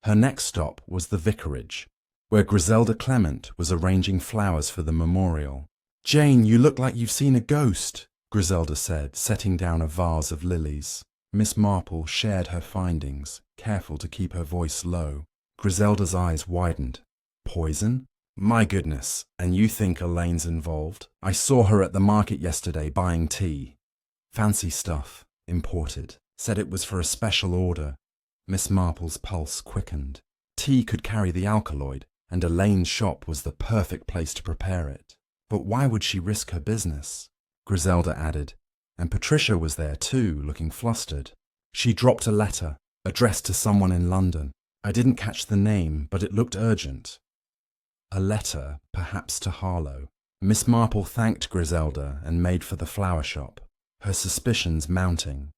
Her next stop was the vicarage, where Griselda Clement was arranging flowers for the memorial. "Jane, you look like you've seen a ghost," Griselda said, setting down a vase of lilies. Miss Marple shared her findings, careful to keep her voice low. Griselda's eyes widened. "Poison? My goodness, and you think Elaine's involved? I saw her at the market yesterday buying tea. Fancy stuff, imported. Said it was for a special order." Miss Marple's pulse quickened. Tea could carry the alkaloid, and Elaine's shop was the perfect place to prepare it. But why would she risk her business? Griselda added, and Patricia was there too, looking flustered. "She dropped a letter, addressed to someone in London. I didn't catch the name, but it looked urgent." A letter, perhaps to Harlowe. Miss Marple thanked Griselda and made for the flower shop, her suspicions mounting.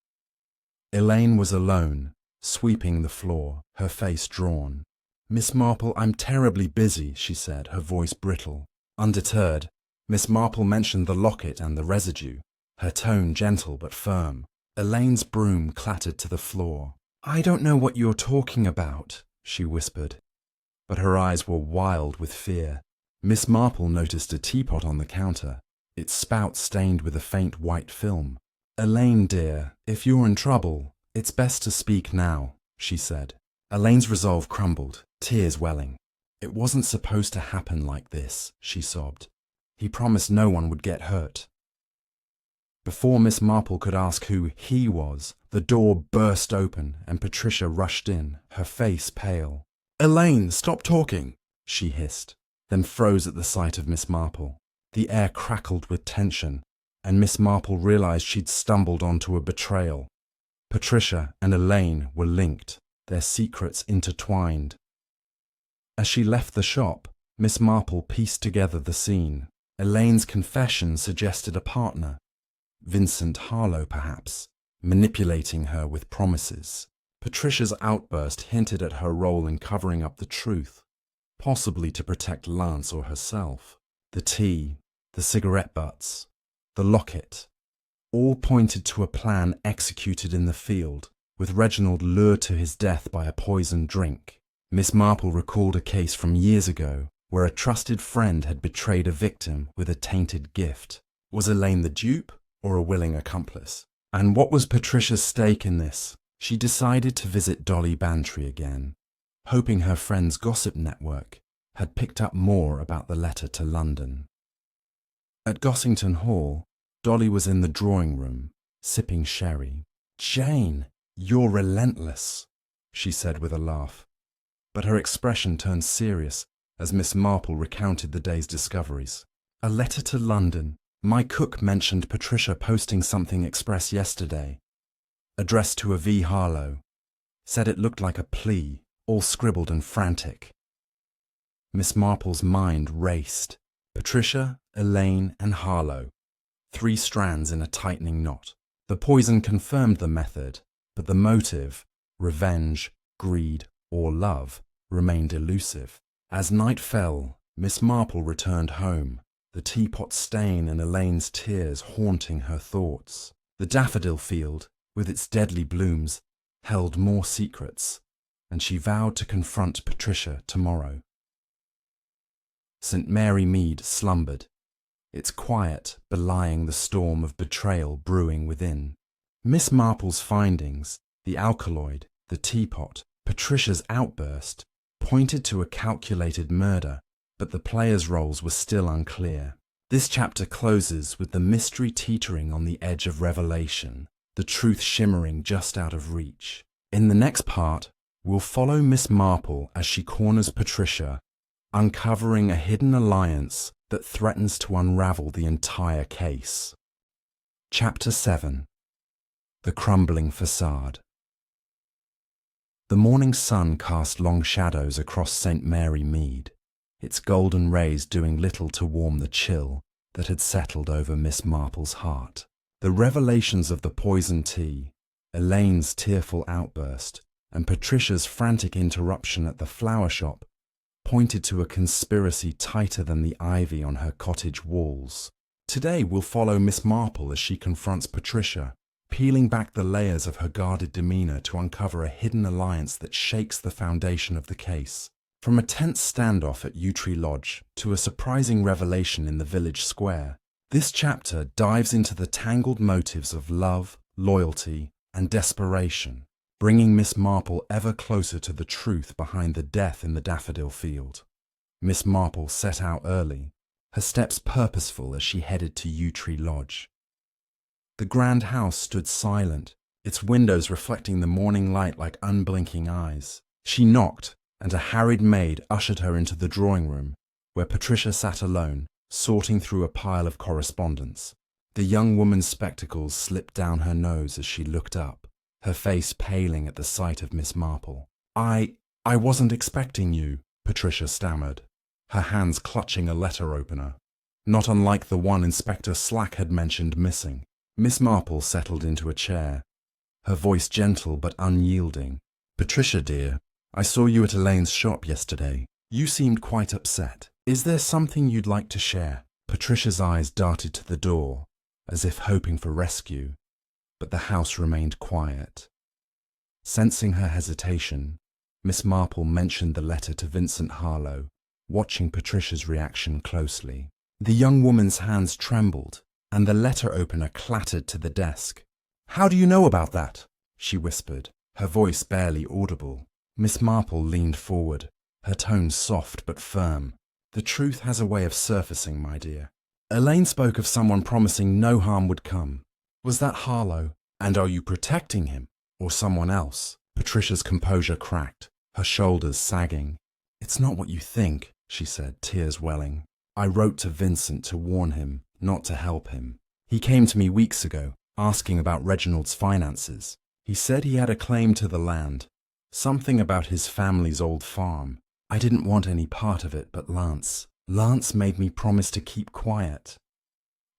Elaine was alone, sweeping the floor, her face drawn. "Miss Marple, I'm terribly busy," she said, her voice brittle. Undeterred, Miss Marple mentioned the locket and the residue, her tone gentle but firm. Elaine's broom clattered to the floor. "I don't know what you're talking about," she whispered, but her eyes were wild with fear. Miss Marple noticed a teapot on the counter, its spout stained with a faint white film. "Elaine, dear, if you're in trouble, it's best to speak now," she said. Elaine's resolve crumbled, tears welling. "It wasn't supposed to happen like this," she sobbed. "He promised no one would get hurt." Before Miss Marple could ask who he was, the door burst open and Patricia rushed in, her face pale. "Elaine, stop talking," she hissed, then froze at the sight of Miss Marple. The air crackled with tension, and Miss Marple realized she'd stumbled onto a betrayal. Patricia and Elaine were linked, their secrets intertwined. As she left the shop, Miss Marple pieced together the scene. Elaine's confession suggested a partner. Vincent Harlowe, perhaps, manipulating her with promises. Patricia's outburst hinted at her role in covering up the truth, possibly to protect Lance or herself. The tea, the cigarette butts, the locket, all pointed to a plan executed in the field, with Reginald lured to his death by a poisoned drink. Miss Marple recalled a case from years ago where a trusted friend had betrayed a victim with a tainted gift. Was Elaine the dupe or a willing accomplice? And what was Patricia's stake in this? She decided to visit Dolly Bantry again, hoping her friend's gossip network had picked up more about the letter to London. At Gossington Hall, Dolly was in the drawing room, sipping sherry. "Jane, you're relentless," she said with a laugh. But her expression turned serious as Miss Marple recounted the day's discoveries. "A letter to London. My cook mentioned Patricia posting something express yesterday, addressed to a V. Harlowe. Said it looked like a plea, all scribbled and frantic." Miss Marple's mind raced. Patricia, Elaine, and Harlowe. 3 strands in a tightening knot. The poison confirmed the method, but the motive, revenge, greed, or love, remained elusive. As night fell, Miss Marple returned home, the teapot stain and Elaine's tears haunting her thoughts. The daffodil field, with its deadly blooms, held more secrets, and she vowed to confront Patricia tomorrow. St. Mary Mead slumbered, its quiet belying the storm of betrayal brewing within. Miss Marple's findings, the alkaloid, the teapot, Patricia's outburst pointed to a calculated murder, but the players' roles were still unclear. This chapter closes with the mystery teetering on the edge of revelation, the truth shimmering just out of reach. In the next part, we'll follow Miss Marple as she corners Patricia, uncovering a hidden alliance that threatens to unravel the entire case. Chapter 7. The Crumbling Facade. The morning sun cast long shadows across St. Mary Mead, its golden rays doing little to warm the chill that had settled over Miss Marple's heart. The revelations of the poison tea, Elaine's tearful outburst, and Patricia's frantic interruption at the flower shop pointed to a conspiracy tighter than the ivy on her cottage walls. Today we'll follow Miss Marple as she confronts Patricia, peeling back the layers of her guarded demeanor to uncover a hidden alliance that shakes the foundation of the case. From a tense standoff at Yew Tree Lodge to a surprising revelation in the village square, this chapter dives into the tangled motives of love, loyalty, and desperation, bringing Miss Marple ever closer to the truth behind the death in the Daffodil field. Miss Marple set out early, her steps purposeful as she headed to Yew Tree Lodge. The grand house stood silent, its windows reflecting the morning light like unblinking eyes. She knocked, and a harried maid ushered her into the drawing room, where Patricia sat alone, sorting through a pile of correspondence. The young woman's spectacles slipped down her nose as she looked up, her face paling at the sight of Miss Marple. I wasn't expecting you," Patricia stammered, her hands clutching a letter opener, not unlike the one Inspector Slack had mentioned missing. Miss Marple settled into a chair, her voice gentle but unyielding. "Patricia, dear, I saw you at Elaine's shop yesterday. You seemed quite upset. Is there something you'd like to share?" Patricia's eyes darted to the door, as if hoping for rescue, but the house remained quiet. Sensing her hesitation, Miss Marple mentioned the letter to Vincent Harlow, watching Patricia's reaction closely. The young woman's hands trembled, and the letter opener clattered to the desk. "How do you know about that?" she whispered, her voice barely audible. Miss Marple leaned forward, her tone soft but firm. "The truth has a way of surfacing, my dear. Elaine spoke of someone promising no harm would come. Was that Harlow? And are you protecting him, or someone else?" Patricia's composure cracked, her shoulders sagging. "It's not what you think," she said, tears welling. "I wrote to Vincent to warn him, not to help him. He came to me weeks ago, asking about Reginald's finances. He said he had a claim to the land, something about his family's old farm. I didn't want any part of it, but Lance made me promise to keep quiet."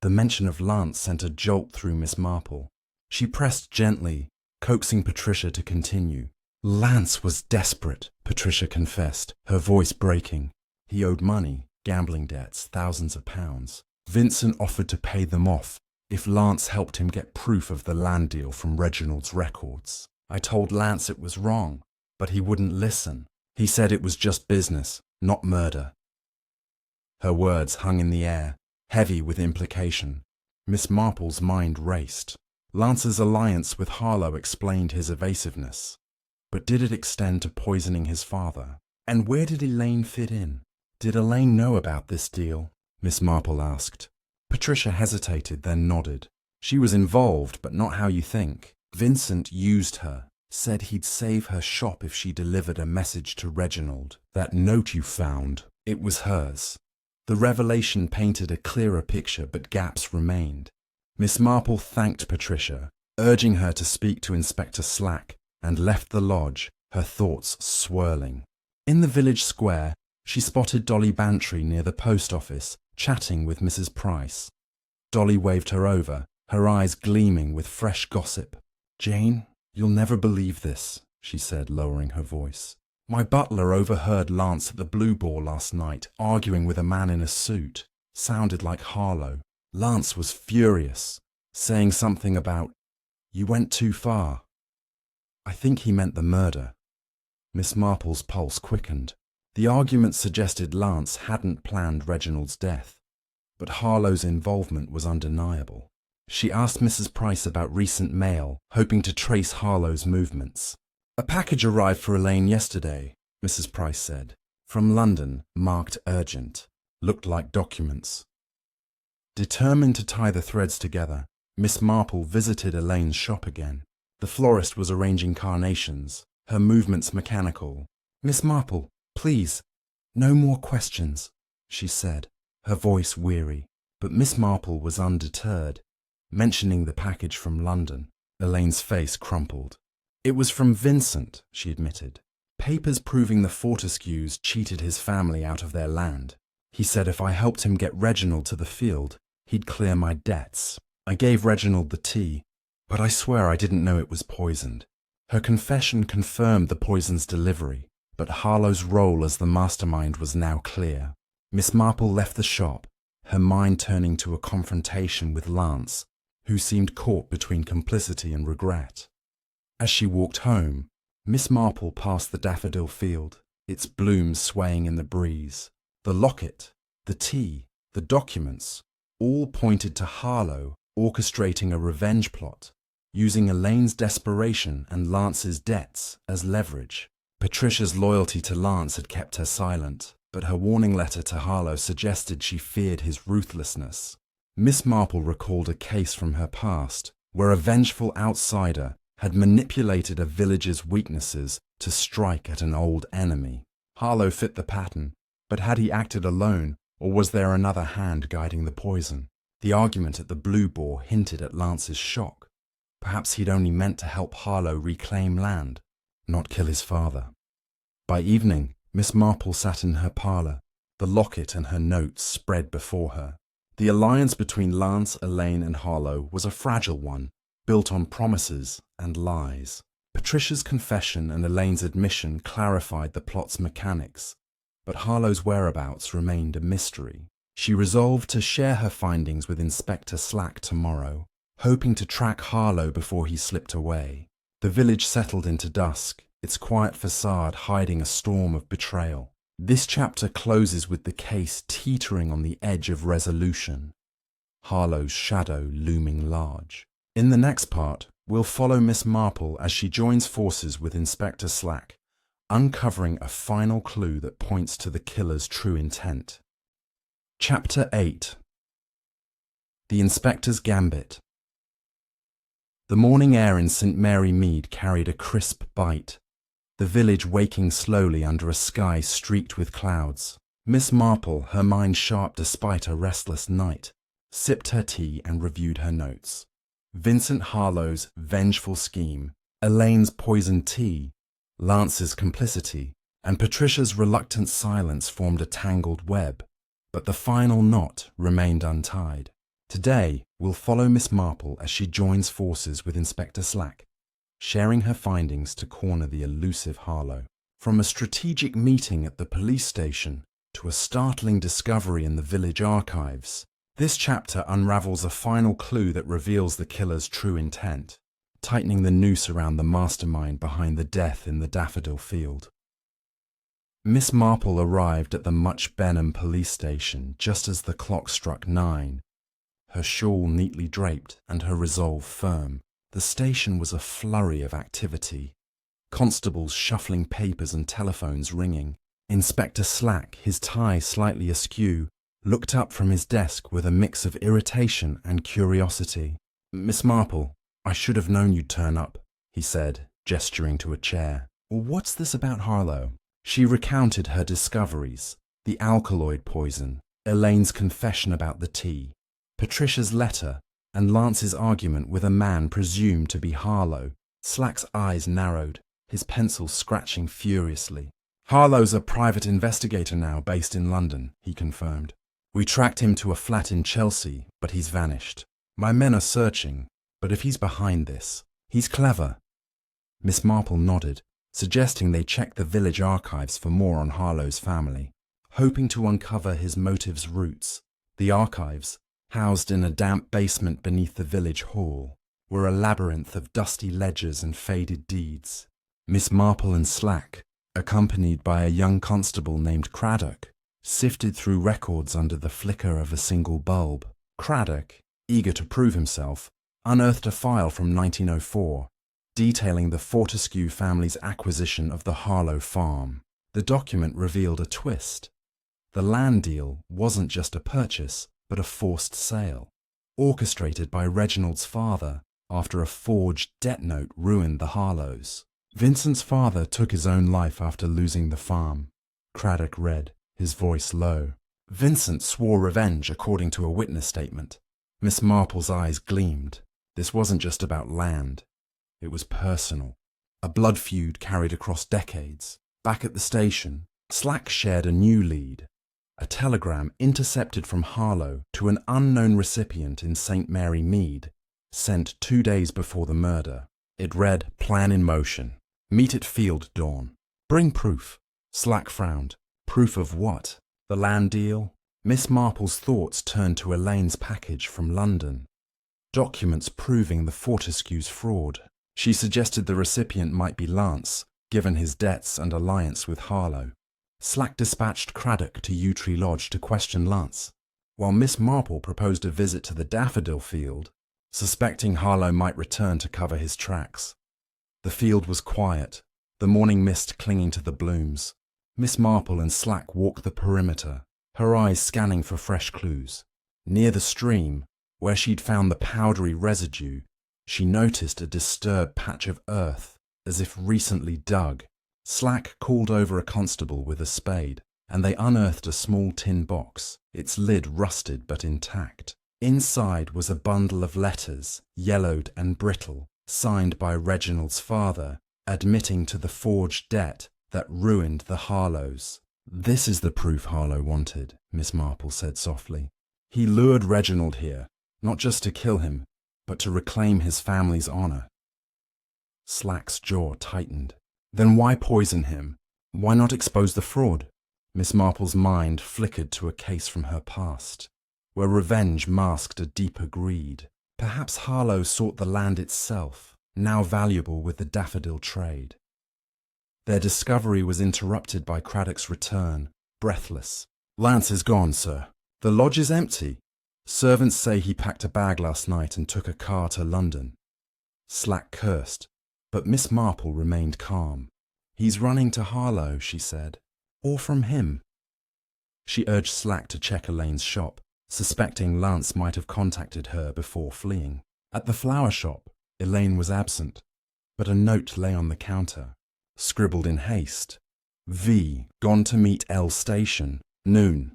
The mention of Lance sent a jolt through Miss Marple. She pressed gently, coaxing Patricia to continue. "Lance was desperate," Patricia confessed, her voice breaking. "He owed money, gambling debts, thousands of pounds. Vincent offered to pay them off if Lance helped him get proof of the land deal from Reginald's records. I told Lance it was wrong, but he wouldn't listen. He said it was just business, not murder." Her words hung in the air, heavy with implication. Miss Marple's mind raced. Lance's alliance with Harlow explained his evasiveness. But did it extend to poisoning his father? And where did Elaine fit in? Did Elaine know about this deal? Miss Marple asked. Patricia hesitated, then nodded. "She was involved, but not how you think. Vincent used her, said he'd save her shop if she delivered a message to Reginald. That note you found, it was hers." The revelation painted a clearer picture, but gaps remained. Miss Marple thanked Patricia, urging her to speak to Inspector Slack, and left the lodge, her thoughts swirling. In the village square, she spotted Dolly Bantry near the post office, chatting with Mrs. Price. Dolly waved her over, her eyes gleaming with fresh gossip. "Jane, you'll never believe this," she said, lowering her voice. "My butler overheard Lance at the Blue Ball last night, arguing with a man in a suit. Sounded like Harlow. Lance was furious, saying something about, 'You went too far.' I think he meant the murder." Miss Marple's pulse quickened. The argument suggested Lance hadn't planned Reginald's death, but Harlow's involvement was undeniable. She asked Mrs. Price about recent mail, hoping to trace Harlow's movements. "A package arrived for Elaine yesterday," Mrs. Price said. "From London, marked urgent. Looked like documents." Determined to tie the threads together, Miss Marple visited Elaine's shop again. The florist was arranging carnations, her movements mechanical. "Miss Marple, please, no more questions," she said, her voice weary. But Miss Marple was undeterred. Mentioning the package from London, Elaine's face crumpled. "It was from Vincent," she admitted. "Papers proving the Fortescues cheated his family out of their land. He said if I helped him get Reginald to the field, he'd clear my debts. I gave Reginald the tea, but I swear I didn't know it was poisoned." Her confession confirmed the poison's delivery, but Harlow's role as the mastermind was now clear. Miss Marple left the shop, her mind turning to a confrontation with Lance, who seemed caught between complicity and regret. As she walked home, Miss Marple passed the daffodil field, its blooms swaying in the breeze. The locket, the tea, the documents, all pointed to Harlow orchestrating a revenge plot, using Elaine's desperation and Lance's debts as leverage. Patricia's loyalty to Lance had kept her silent, but her warning letter to Harlow suggested she feared his ruthlessness. Miss Marple recalled a case from her past where a vengeful outsider had manipulated a village's weaknesses to strike at an old enemy. Harlow fit the pattern, but had he acted alone, or was there another hand guiding the poison? The argument at the Blue Boar hinted at Lance's shock. Perhaps he'd only meant to help Harlow reclaim land, not kill his father. By evening, Miss Marple sat in her parlour, the locket and her notes spread before her. The alliance between Lance, Elaine and Harlow was a fragile one, built on promises and lies. Patricia's confession and Elaine's admission clarified the plot's mechanics, but Harlow's whereabouts remained a mystery. She resolved to share her findings with Inspector Slack tomorrow, hoping to track Harlow before he slipped away. The village settled into dusk, its quiet facade hiding a storm of betrayal. This chapter closes with the case teetering on the edge of resolution, Harlow's shadow looming large. In the next part, we'll follow Miss Marple as she joins forces with Inspector Slack, uncovering a final clue that points to the killer's true intent. Chapter 8. The Inspector's Gambit. The morning air in St. Mary Mead carried a crisp bite, the village waking slowly under a sky streaked with clouds. Miss Marple, her mind sharp despite a restless night, sipped her tea and reviewed her notes. Vincent Harlow's vengeful scheme, Elaine's poisoned tea, Lance's complicity, and Patricia's reluctant silence formed a tangled web, but the final knot remained untied. Today, we'll follow Miss Marple as she joins forces with Inspector Slack, sharing her findings to corner the elusive Harlow. From a strategic meeting at the police station to a startling discovery in the village archives, this chapter unravels a final clue that reveals the killer's true intent, tightening the noose around the mastermind behind the death in the daffodil field. Miss Marple arrived at the Much Benham police station just as the clock struck 9, her shawl neatly draped and her resolve firm. The station was a flurry of activity. Constables shuffling papers and telephones ringing. Inspector Slack, his tie slightly askew, looked up from his desk with a mix of irritation and curiosity. "Miss Marple, I should have known you'd turn up," he said, gesturing to a chair. "What's this about Harlow?" She recounted her discoveries, the alkaloid poison, Elaine's confession about the tea, Patricia's letter, and Lance's argument with a man presumed to be Harlow. Slack's eyes narrowed, his pencil scratching furiously. "Harlow's a private investigator now based in London," he confirmed. "We tracked him to a flat in Chelsea, but he's vanished. My men are searching, but if he's behind this, he's clever." Miss Marple nodded, suggesting they check the village archives for more on Harlow's family, hoping to uncover his motive's roots. The archives, housed in a damp basement beneath the village hall, were a labyrinth of dusty ledgers and faded deeds. Miss Marple and Slack, accompanied by a young constable named Craddock, sifted through records under the flicker of a single bulb. Craddock, eager to prove himself, unearthed a file from 1904, detailing the Fortescue family's acquisition of the Harlow farm. The document revealed a twist. The land deal wasn't just a purchase, but a forced sale, orchestrated by Reginald's father after a forged debt note ruined the Harlows. Vincent's father took his own life after losing the farm. Craddock read, his voice low. Vincent swore revenge according to a witness statement. Miss Marple's eyes gleamed. This wasn't just about land. It was personal. A blood feud carried across decades. Back at the station, Slack shared a new lead. A telegram intercepted from Harlow to an unknown recipient in St. Mary Mead, sent 2 days before the murder. It read, "Plan in motion. Meet at field dawn. Bring proof." Slack frowned. Proof of what? The land deal? Miss Marple's thoughts turned to Elaine's package from London. Documents proving the Fortescue's fraud. She suggested the recipient might be Lance, given his debts and alliance with Harlow. Slack dispatched Craddock to Yew Tree Lodge to question Lance, while Miss Marple proposed a visit to the Daffodil field, suspecting Harlow might return to cover his tracks. The field was quiet, the morning mist clinging to the blooms. Miss Marple and Slack walked the perimeter, her eyes scanning for fresh clues. Near the stream, where she'd found the powdery residue, she noticed a disturbed patch of earth, as if recently dug. Slack called over a constable with a spade, and they unearthed a small tin box, its lid rusted but intact. Inside was a bundle of letters, yellowed and brittle, signed by Reginald's father, admitting to the forged debt that ruined the Harlows. "This is the proof Harlow wanted," Miss Marple said softly. "He lured Reginald here, not just to kill him, but to reclaim his family's honor." Slack's jaw tightened. Then why poison him? Why not expose the fraud? Miss Marple's mind flickered to a case from her past, where revenge masked a deeper greed. Perhaps Harlow sought the land itself, now valuable with the Daffodil trade. Their discovery was interrupted by Craddock's return, breathless. "Lance is gone, sir. The lodge is empty. Servants say he packed a bag last night and took a car to London." Slack cursed, but Miss Marple remained calm. "He's running to Harlow," she said. "Or from him." She urged Slack to check Elaine's shop, suspecting Lance might have contacted her before fleeing. At the flower shop, Elaine was absent, but a note lay on the counter, scribbled in haste. "V. Gone to meet L station. Noon."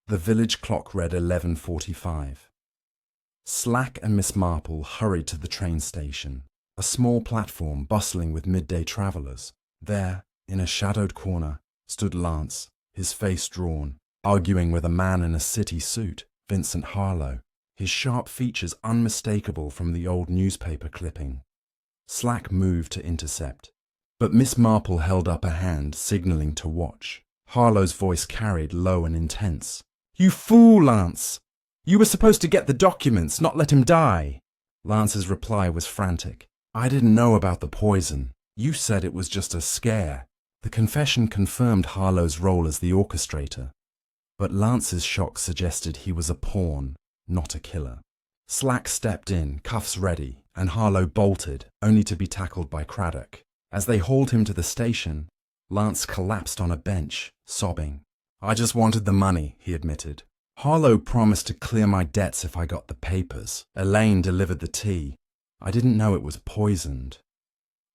The village clock read 11:45. Slack and Miss Marple hurried to the train station, a small platform bustling with midday travellers. There, in a shadowed corner, stood Lance, his face drawn, arguing with a man in a city suit, Vincent Harlow, his sharp features unmistakable from the old newspaper clipping. Slack moved to intercept, but Miss Marple held up a hand, signalling to watch. Harlow's voice carried, low and intense. "You fool, Lance! You were supposed to get the documents, not let him die." Lance's reply was frantic. "I didn't know about the poison. You said it was just a scare." The confession confirmed Harlow's role as the orchestrator, but Lance's shock suggested he was a pawn, not a killer. Slack stepped in, cuffs ready, and Harlow bolted, only to be tackled by Craddock. As they hauled him to the station, Lance collapsed on a bench, sobbing. "I just wanted the money," he admitted. "Harlow promised to clear my debts if I got the papers. Elaine delivered the tea. I didn't know it was poisoned."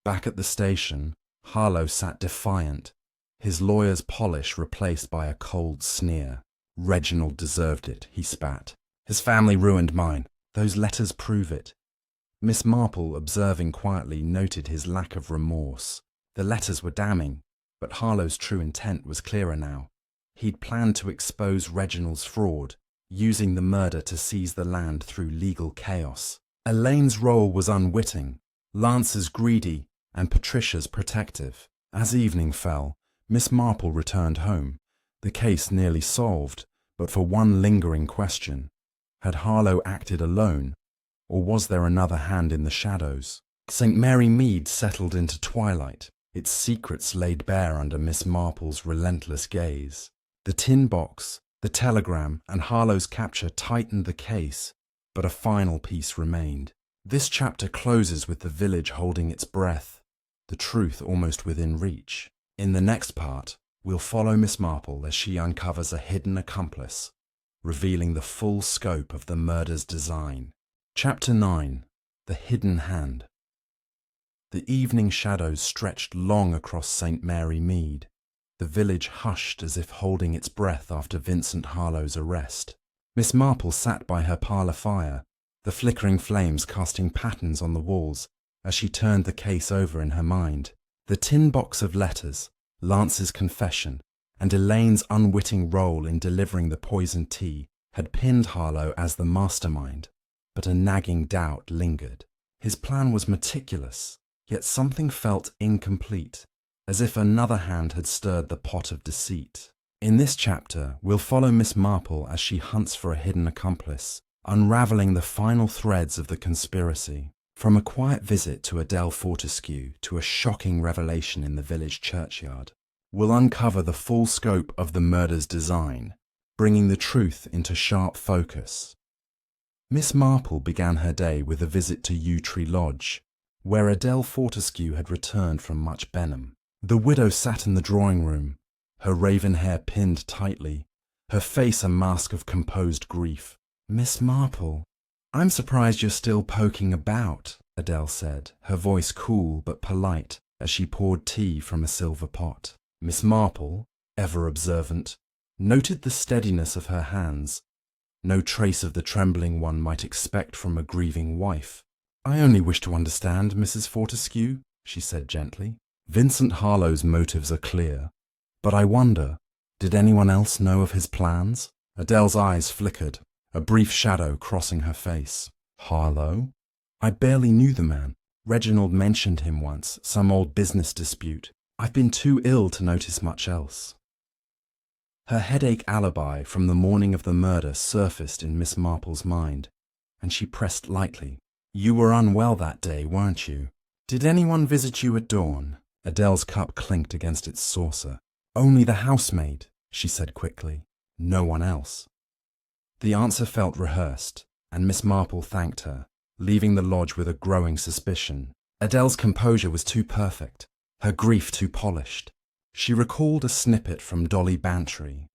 Back at the station, Harlow sat defiant, his lawyer's polish replaced by a cold sneer. "Reginald deserved it," he spat. "His family ruined mine. Those letters prove it." Miss Marple, observing quietly, noted his lack of remorse. The letters were damning, but Harlow's true intent was clearer now. He'd planned to expose Reginald's fraud, using the murder to seize the land through legal chaos. Elaine's role was unwitting, Lance's greedy, and Patricia's protective. As evening fell, Miss Marple returned home, the case nearly solved, but for one lingering question. Had Harlow acted alone, or was there another hand in the shadows? St. Mary Mead settled into twilight, its secrets laid bare under Miss Marple's relentless gaze. The tin box, the telegram, and Harlow's capture tightened the case, but a final piece remained. This chapter closes with the village holding its breath, the truth almost within reach. In the next part, we'll follow Miss Marple as she uncovers a hidden accomplice, revealing the full scope of the murder's design. Chapter 9. The Hidden Hand. The evening shadows stretched long across St. Mary Mead. The village hushed as if holding its breath after Vincent Harlowe's arrest. Miss Marple sat by her parlour fire, the flickering flames casting patterns on the walls as she turned the case over in her mind. The tin box of letters, Lance's confession, and Elaine's unwitting role in delivering the poisoned tea had pinned Harlowe as the mastermind, but a nagging doubt lingered. His plan was meticulous, yet something felt incomplete, as if another hand had stirred the pot of deceit. In this chapter, we'll follow Miss Marple as she hunts for a hidden accomplice, unravelling the final threads of the conspiracy. From a quiet visit to Adele Fortescue to a shocking revelation in the village churchyard, we'll uncover the full scope of the murder's design, bringing the truth into sharp focus. Miss Marple began her day with a visit to Yew Tree Lodge, where Adele Fortescue had returned from Much Benham. The widow sat in the drawing room, her raven hair pinned tightly, her face a mask of composed grief. "Miss Marple, I'm surprised you're still poking about," Adele said, her voice cool but polite as she poured tea from a silver pot. Miss Marple, ever observant, noted the steadiness of her hands, no trace of the trembling one might expect from a grieving wife. "I only wish to understand, Mrs. Fortescue," she said gently. "Vincent Harlowe's motives are clear, but I wonder, did anyone else know of his plans?" Adele's eyes flickered, a brief shadow crossing her face. "Harlowe? I barely knew the man. Reginald mentioned him once, some old business dispute. I've been too ill to notice much else." Her headache alibi from the morning of the murder surfaced in Miss Marple's mind, and she pressed lightly. "You were unwell that day, weren't you? Did anyone visit you at dawn?" Adele's cup clinked against its saucer. "Only the housemaid," she said quickly. "No one else." The answer felt rehearsed, and Miss Marple thanked her, leaving the lodge with a growing suspicion. Adele's composure was too perfect, her grief too polished. She recalled a snippet from Dolly Bantry.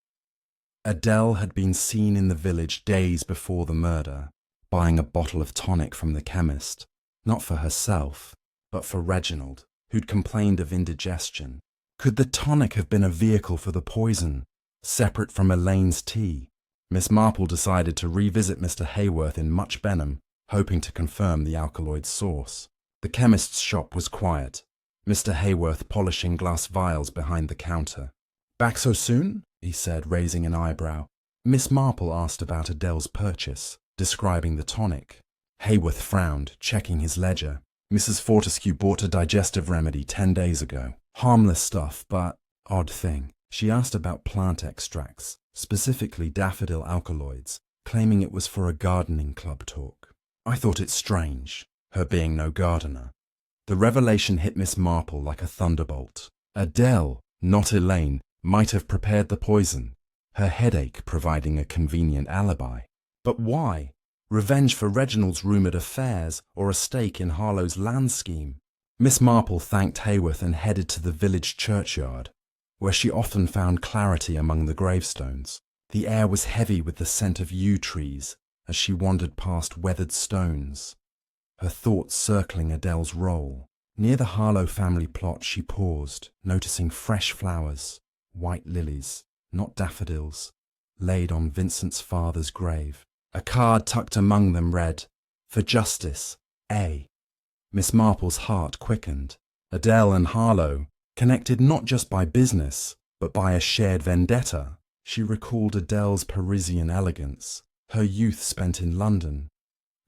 Adele had been seen in the village days before the murder, buying a bottle of tonic from the chemist, not for herself, but for Reginald, who'd complained of indigestion. Could the tonic have been a vehicle for the poison, separate from Elaine's tea? Miss Marple decided to revisit Mr. Hayworth in Much Benham, hoping to confirm the alkaloid's source. The chemist's shop was quiet, Mr. Hayworth polishing glass vials behind the counter. "Back so soon?" he said, raising an eyebrow. Miss Marple asked about Adele's purchase, describing the tonic. Hayworth frowned, checking his ledger. "Mrs. Fortescue bought a digestive remedy 10 days ago. Harmless stuff, but odd thing. She asked about plant extracts, specifically daffodil alkaloids, claiming it was for a gardening club talk. I thought it strange, her being no gardener." The revelation hit Miss Marple like a thunderbolt. Adele, not Elaine, might have prepared the poison, her headache providing a convenient alibi. But why? Revenge for Reginald's rumoured affairs or a stake in Harlowe's land scheme? Miss Marple thanked Hayworth and headed to the village churchyard, where she often found clarity among the gravestones. The air was heavy with the scent of yew trees as she wandered past weathered stones, her thoughts circling Adele's role. Near the Harlowe family plot she paused, noticing fresh flowers, white lilies, not daffodils, laid on Vincent's father's grave. A card tucked among them read, "For Justice, A." Miss Marple's heart quickened. Adele and Harlowe, connected not just by business, but by a shared vendetta. She recalled Adele's Parisian elegance, her youth spent in London.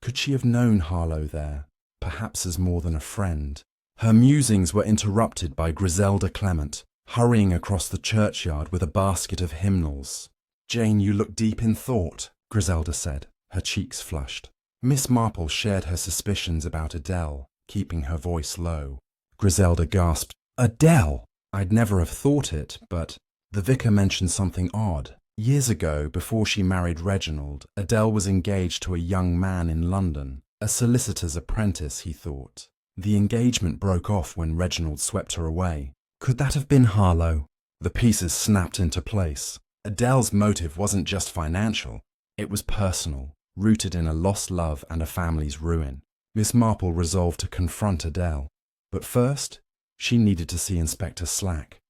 Could she have known Harlowe there, perhaps as more than a friend? Her musings were interrupted by Griselda Clement, hurrying across the churchyard with a basket of hymnals. "Jane, you look deep in thought," Griselda said, her cheeks flushed. Miss Marple shared her suspicions about Adele, keeping her voice low. Griselda gasped, "Adele! I'd never have thought it, but..." The vicar mentioned something odd. Years ago, before she married Reginald, Adele was engaged to a young man in London. A solicitor's apprentice, he thought. The engagement broke off when Reginald swept her away. Could that have been Harlow? The pieces snapped into place. Adele's motive wasn't just financial. It was personal, rooted in a lost love and a family's ruin. Miss Marple resolved to confront Adele. But first, she needed to see Inspector Slack.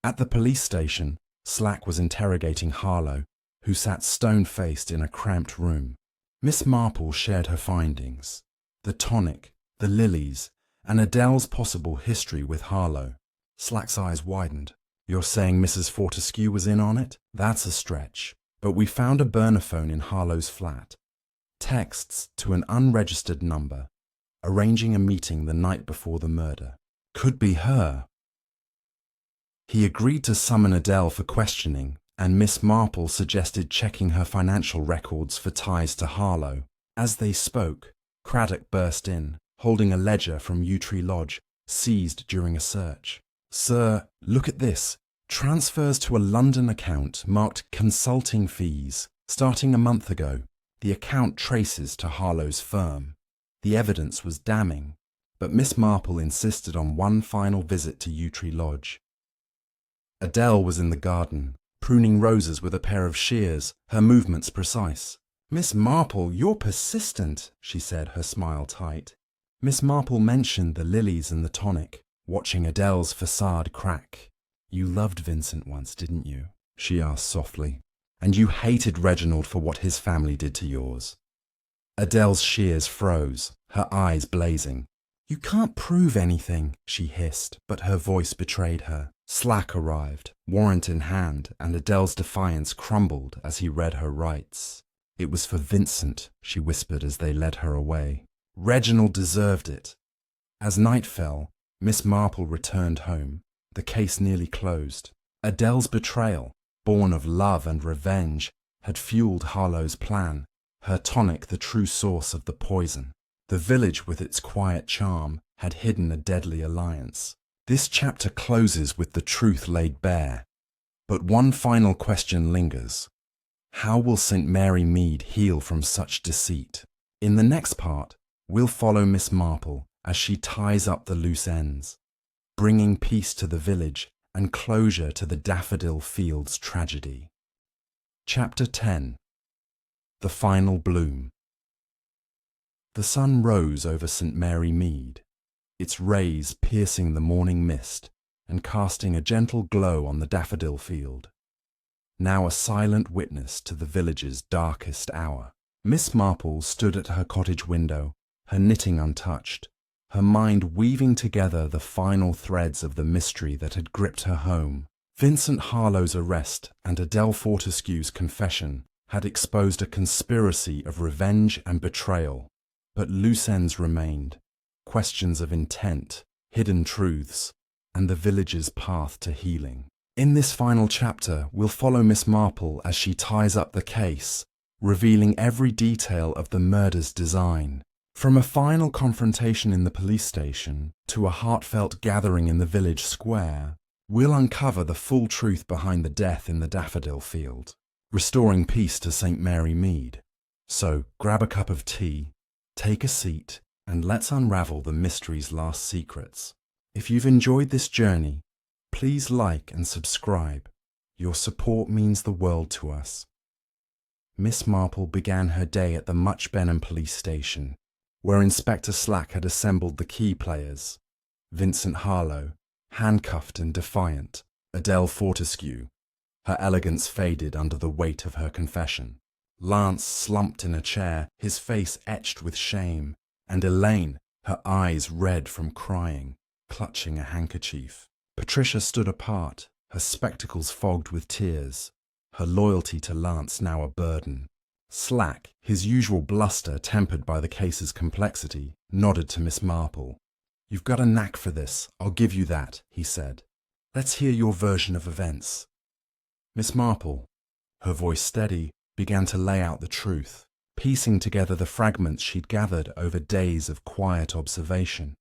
At the police station, Slack was interrogating Harlow, who sat stone-faced in a cramped room. Miss Marple shared her findings: the tonic, the lilies, and Adele's possible history with Harlow. Slack's eyes widened. "You're saying Mrs. Fortescue was in on it? That's a stretch. But we found a burner phone in Harlow's flat. Texts to an unregistered number, arranging a meeting the night before the murder. Could be her." He agreed to summon Adele for questioning, and Miss Marple suggested checking her financial records for ties to Harlow. As they spoke, Craddock burst in, holding a ledger from Yew Tree Lodge, seized during a search. "Sir, look at this. Transfers to a London account marked consulting fees, starting a month ago. The account traces to Harlow's firm." The evidence was damning, but Miss Marple insisted on one final visit to Yew Tree Lodge. Adele was in the garden, pruning roses with a pair of shears, her movements precise. "Miss Marple, you're persistent," she said, her smile tight. Miss Marple mentioned the lilies and the tonic, watching Adele's facade crack. "You loved Vincent once, didn't you?" she asked softly. "And you hated Reginald for what his family did to yours." Adele's shears froze, her eyes blazing. "You can't prove anything," she hissed, but her voice betrayed her. Slack arrived, warrant in hand, and Adele's defiance crumbled as he read her rights. "It was for Vincent," she whispered as they led her away. "Reginald deserved it." As night fell, Miss Marple returned home, the case nearly closed. Adele's betrayal, born of love and revenge, had fueled Harlow's plan, her tonic the true source of the poison. The village, with its quiet charm, had hidden a deadly alliance. This chapter closes with the truth laid bare. But one final question lingers. How will St. Mary Mead heal from such deceit? In the next part, we'll follow Miss Marple as she ties up the loose ends, bringing peace to the village and closure to the Daffodil Fields tragedy. Chapter 10. The Final Bloom. The sun rose over St. Mary Mead, its rays piercing the morning mist and casting a gentle glow on the daffodil field. Now a silent witness to the village's darkest hour. Miss Marple stood at her cottage window, her knitting untouched, her mind weaving together the final threads of the mystery that had gripped her home. Vincent Harlow's arrest and Adele Fortescue's confession had exposed a conspiracy of revenge and betrayal, but loose ends remained. Questions of intent, hidden truths, and the village's path to healing. In this final chapter, we'll follow Miss Marple as she ties up the case, revealing every detail of the murder's design. From a final confrontation in the police station to a heartfelt gathering in the village square, we'll uncover the full truth behind the death in the daffodil field, restoring peace to St. Mary Mead. So grab a cup of tea, take a seat, and let's unravel the mystery's last secrets. If you've enjoyed this journey, please like and subscribe. Your support means the world to us. Miss Marple began her day at the Much Benham police station, where Inspector Slack had assembled the key players: Vincent Harlow, handcuffed and defiant; Adele Fortescue, her elegance faded under the weight of her confession; Lance slumped in a chair, his face etched with shame; and Elaine, her eyes red from crying, clutching a handkerchief. Patricia stood apart, her spectacles fogged with tears, her loyalty to Lance now a burden. Slack, his usual bluster tempered by the case's complexity, nodded to Miss Marple. "You've got a knack for this, I'll give you that," he said. "Let's hear your version of events." Miss Marple, her voice steady, began to lay out the truth, piecing together the fragments she'd gathered over days of quiet observation.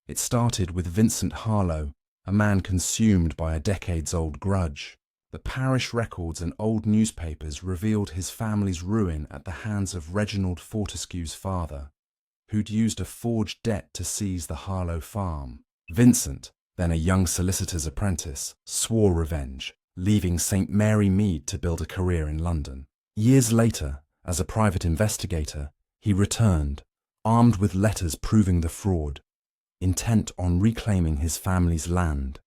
It started with Vincent Harlow, a man consumed by a decades-old grudge. The parish records and old newspapers revealed his family's ruin at the hands of Reginald Fortescue's father, who'd used a forged debt to seize the Harlow farm. Vincent, then a young solicitor's apprentice, swore revenge, leaving St. Mary Mead to build a career in London. Years later, as a private investigator, he returned, armed with letters proving the fraud, intent on reclaiming his family's land.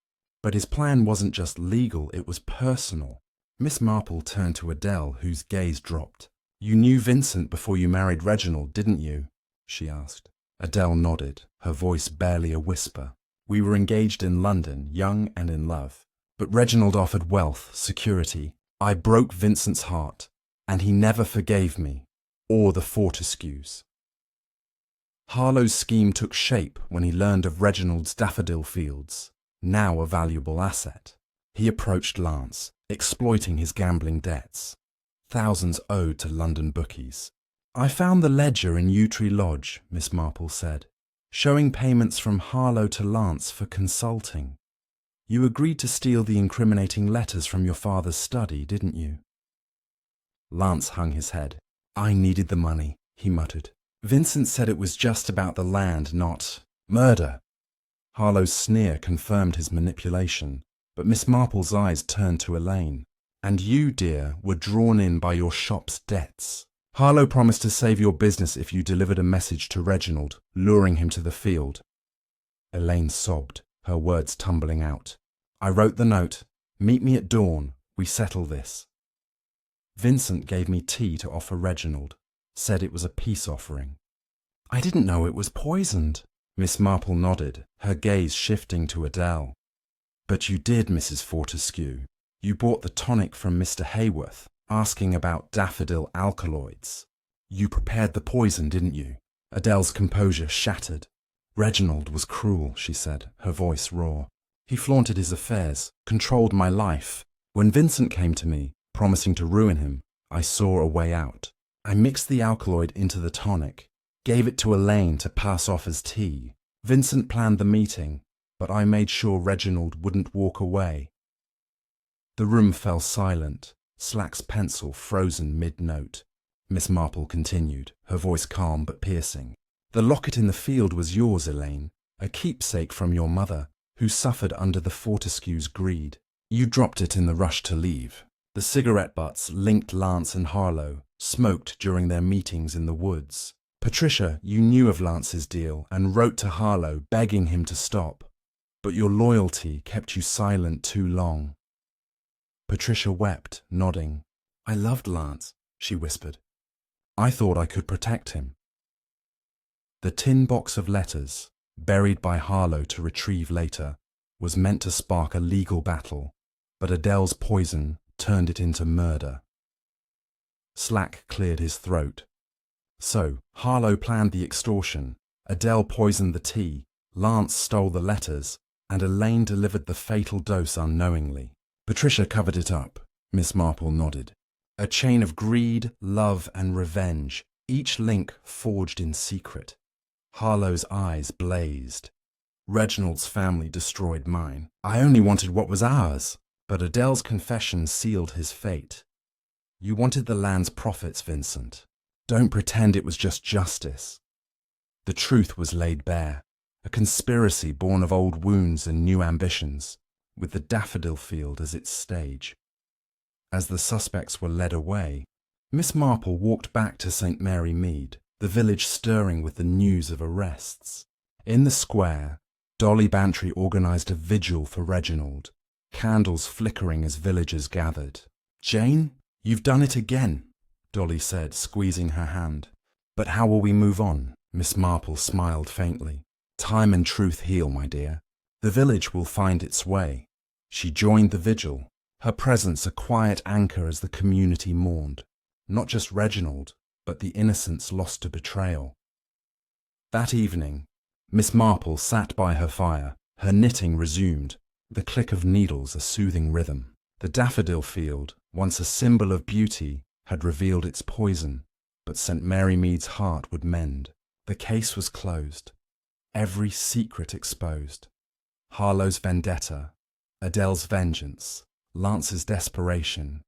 But his plan wasn't just legal, it was personal. Miss Marple turned to Adele, whose gaze dropped. "You knew Vincent before you married Reginald, didn't you?" she asked. Adele nodded, her voice barely a whisper. "We were engaged in London, young and in love. But Reginald offered wealth, security. I broke Vincent's heart, and he never forgave me, or the Fortescues." Harlow's scheme took shape when he learned of Reginald's daffodil fields, now a valuable asset. He approached Lance, exploiting his gambling debts, thousands owed to London bookies. "I found the ledger in Yew Tree Lodge," Miss Marple said, "showing payments from Harlow to Lance for consulting. You agreed to steal the incriminating letters from your father's study, didn't you?" Lance hung his head. "I needed the money," he muttered. "Vincent said it was just about the land, not murder." Harlow's sneer confirmed his manipulation, but Miss Marple's eyes turned to Elaine. "And you, dear, were drawn in by your shop's debts. Harlow promised to save your business if you delivered a message to Reginald, luring him to the field." Elaine sobbed, her words tumbling out. "I wrote the note. Meet me at dawn. We settle this. Vincent gave me tea to offer Reginald. Said it was a peace offering." "I didn't know it was poisoned." Miss Marple nodded, her gaze shifting to Adele. "But you did, Mrs. Fortescue. You bought the tonic from Mr. Hayworth, asking about daffodil alkaloids. You prepared the poison, didn't you?" Adele's composure shattered. "Reginald was cruel," she said, her voice raw. "He flaunted his affairs, controlled my life. When Vincent came to me, promising to ruin him, I saw a way out. I mixed the alkaloid into the tonic, gave it to Elaine to pass off as tea. Vincent planned the meeting, but I made sure Reginald wouldn't walk away." The room fell silent, Slack's pencil frozen mid-note. Miss Marple continued, her voice calm but piercing. "The locket in the field was yours, Elaine, a keepsake from your mother, who suffered under the Fortescue's greed. You dropped it in the rush to leave. The cigarette butts linked Lance and Harlow, smoked during their meetings in the woods. Patricia, you knew of Lance's deal and wrote to Harlow begging him to stop. But your loyalty kept you silent too long." Patricia wept, nodding. "I loved Lance," she whispered. "I thought I could protect him." The tin box of letters, buried by Harlow to retrieve later, was meant to spark a legal battle, but Adele's poison turned it into murder. Slack cleared his throat. So, Harlow planned the extortion, Adele poisoned the tea, Lance stole the letters, and Elaine delivered the fatal dose unknowingly. Patricia covered it up, Miss Marple nodded. A chain of greed, love, and revenge, each link forged in secret. Harlow's eyes blazed. "Reginald's family destroyed mine. I only wanted what was ours." But Adele's confession sealed his fate. "You wanted the land's profits, Vincent. Don't pretend it was just justice." The truth was laid bare, a conspiracy born of old wounds and new ambitions, with the daffodil field as its stage. As the suspects were led away, Miss Marple walked back to St. Mary Mead, the village stirring with the news of arrests. In the square, Dolly Bantry organised a vigil for Reginald, candles flickering as villagers gathered. "Jane, you've done it again," Dolly said, squeezing her hand. "But how will we move on?" Miss Marple smiled faintly. "Time and truth heal, my dear. The village will find its way." She joined the vigil, her presence a quiet anchor as the community mourned, not just Reginald, but the innocents lost to betrayal. That evening, Miss Marple sat by her fire, her knitting resumed, the click of needles a soothing rhythm. The daffodil field, once a symbol of beauty, had revealed its poison, but St. Mary Mead's heart would mend. The case was closed, every secret exposed. Harlow's vendetta, Adele's vengeance, Lance's desperation,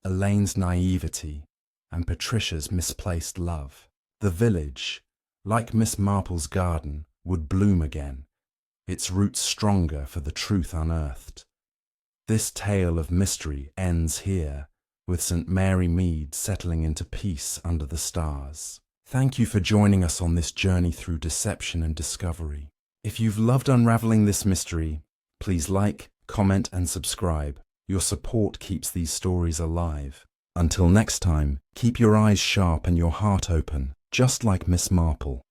Elaine's naivety, and Patricia's misplaced love. The village, like Miss Marple's garden, would bloom again, its roots stronger for the truth unearthed. This tale of mystery ends here, with St. Mary Mead settling into peace under the stars. Thank you for joining us on this journey through deception and discovery. If you've loved unraveling this mystery, please like, comment, and subscribe. Your support keeps these stories alive. Until next time, keep your eyes sharp and your heart open, just like Miss Marple.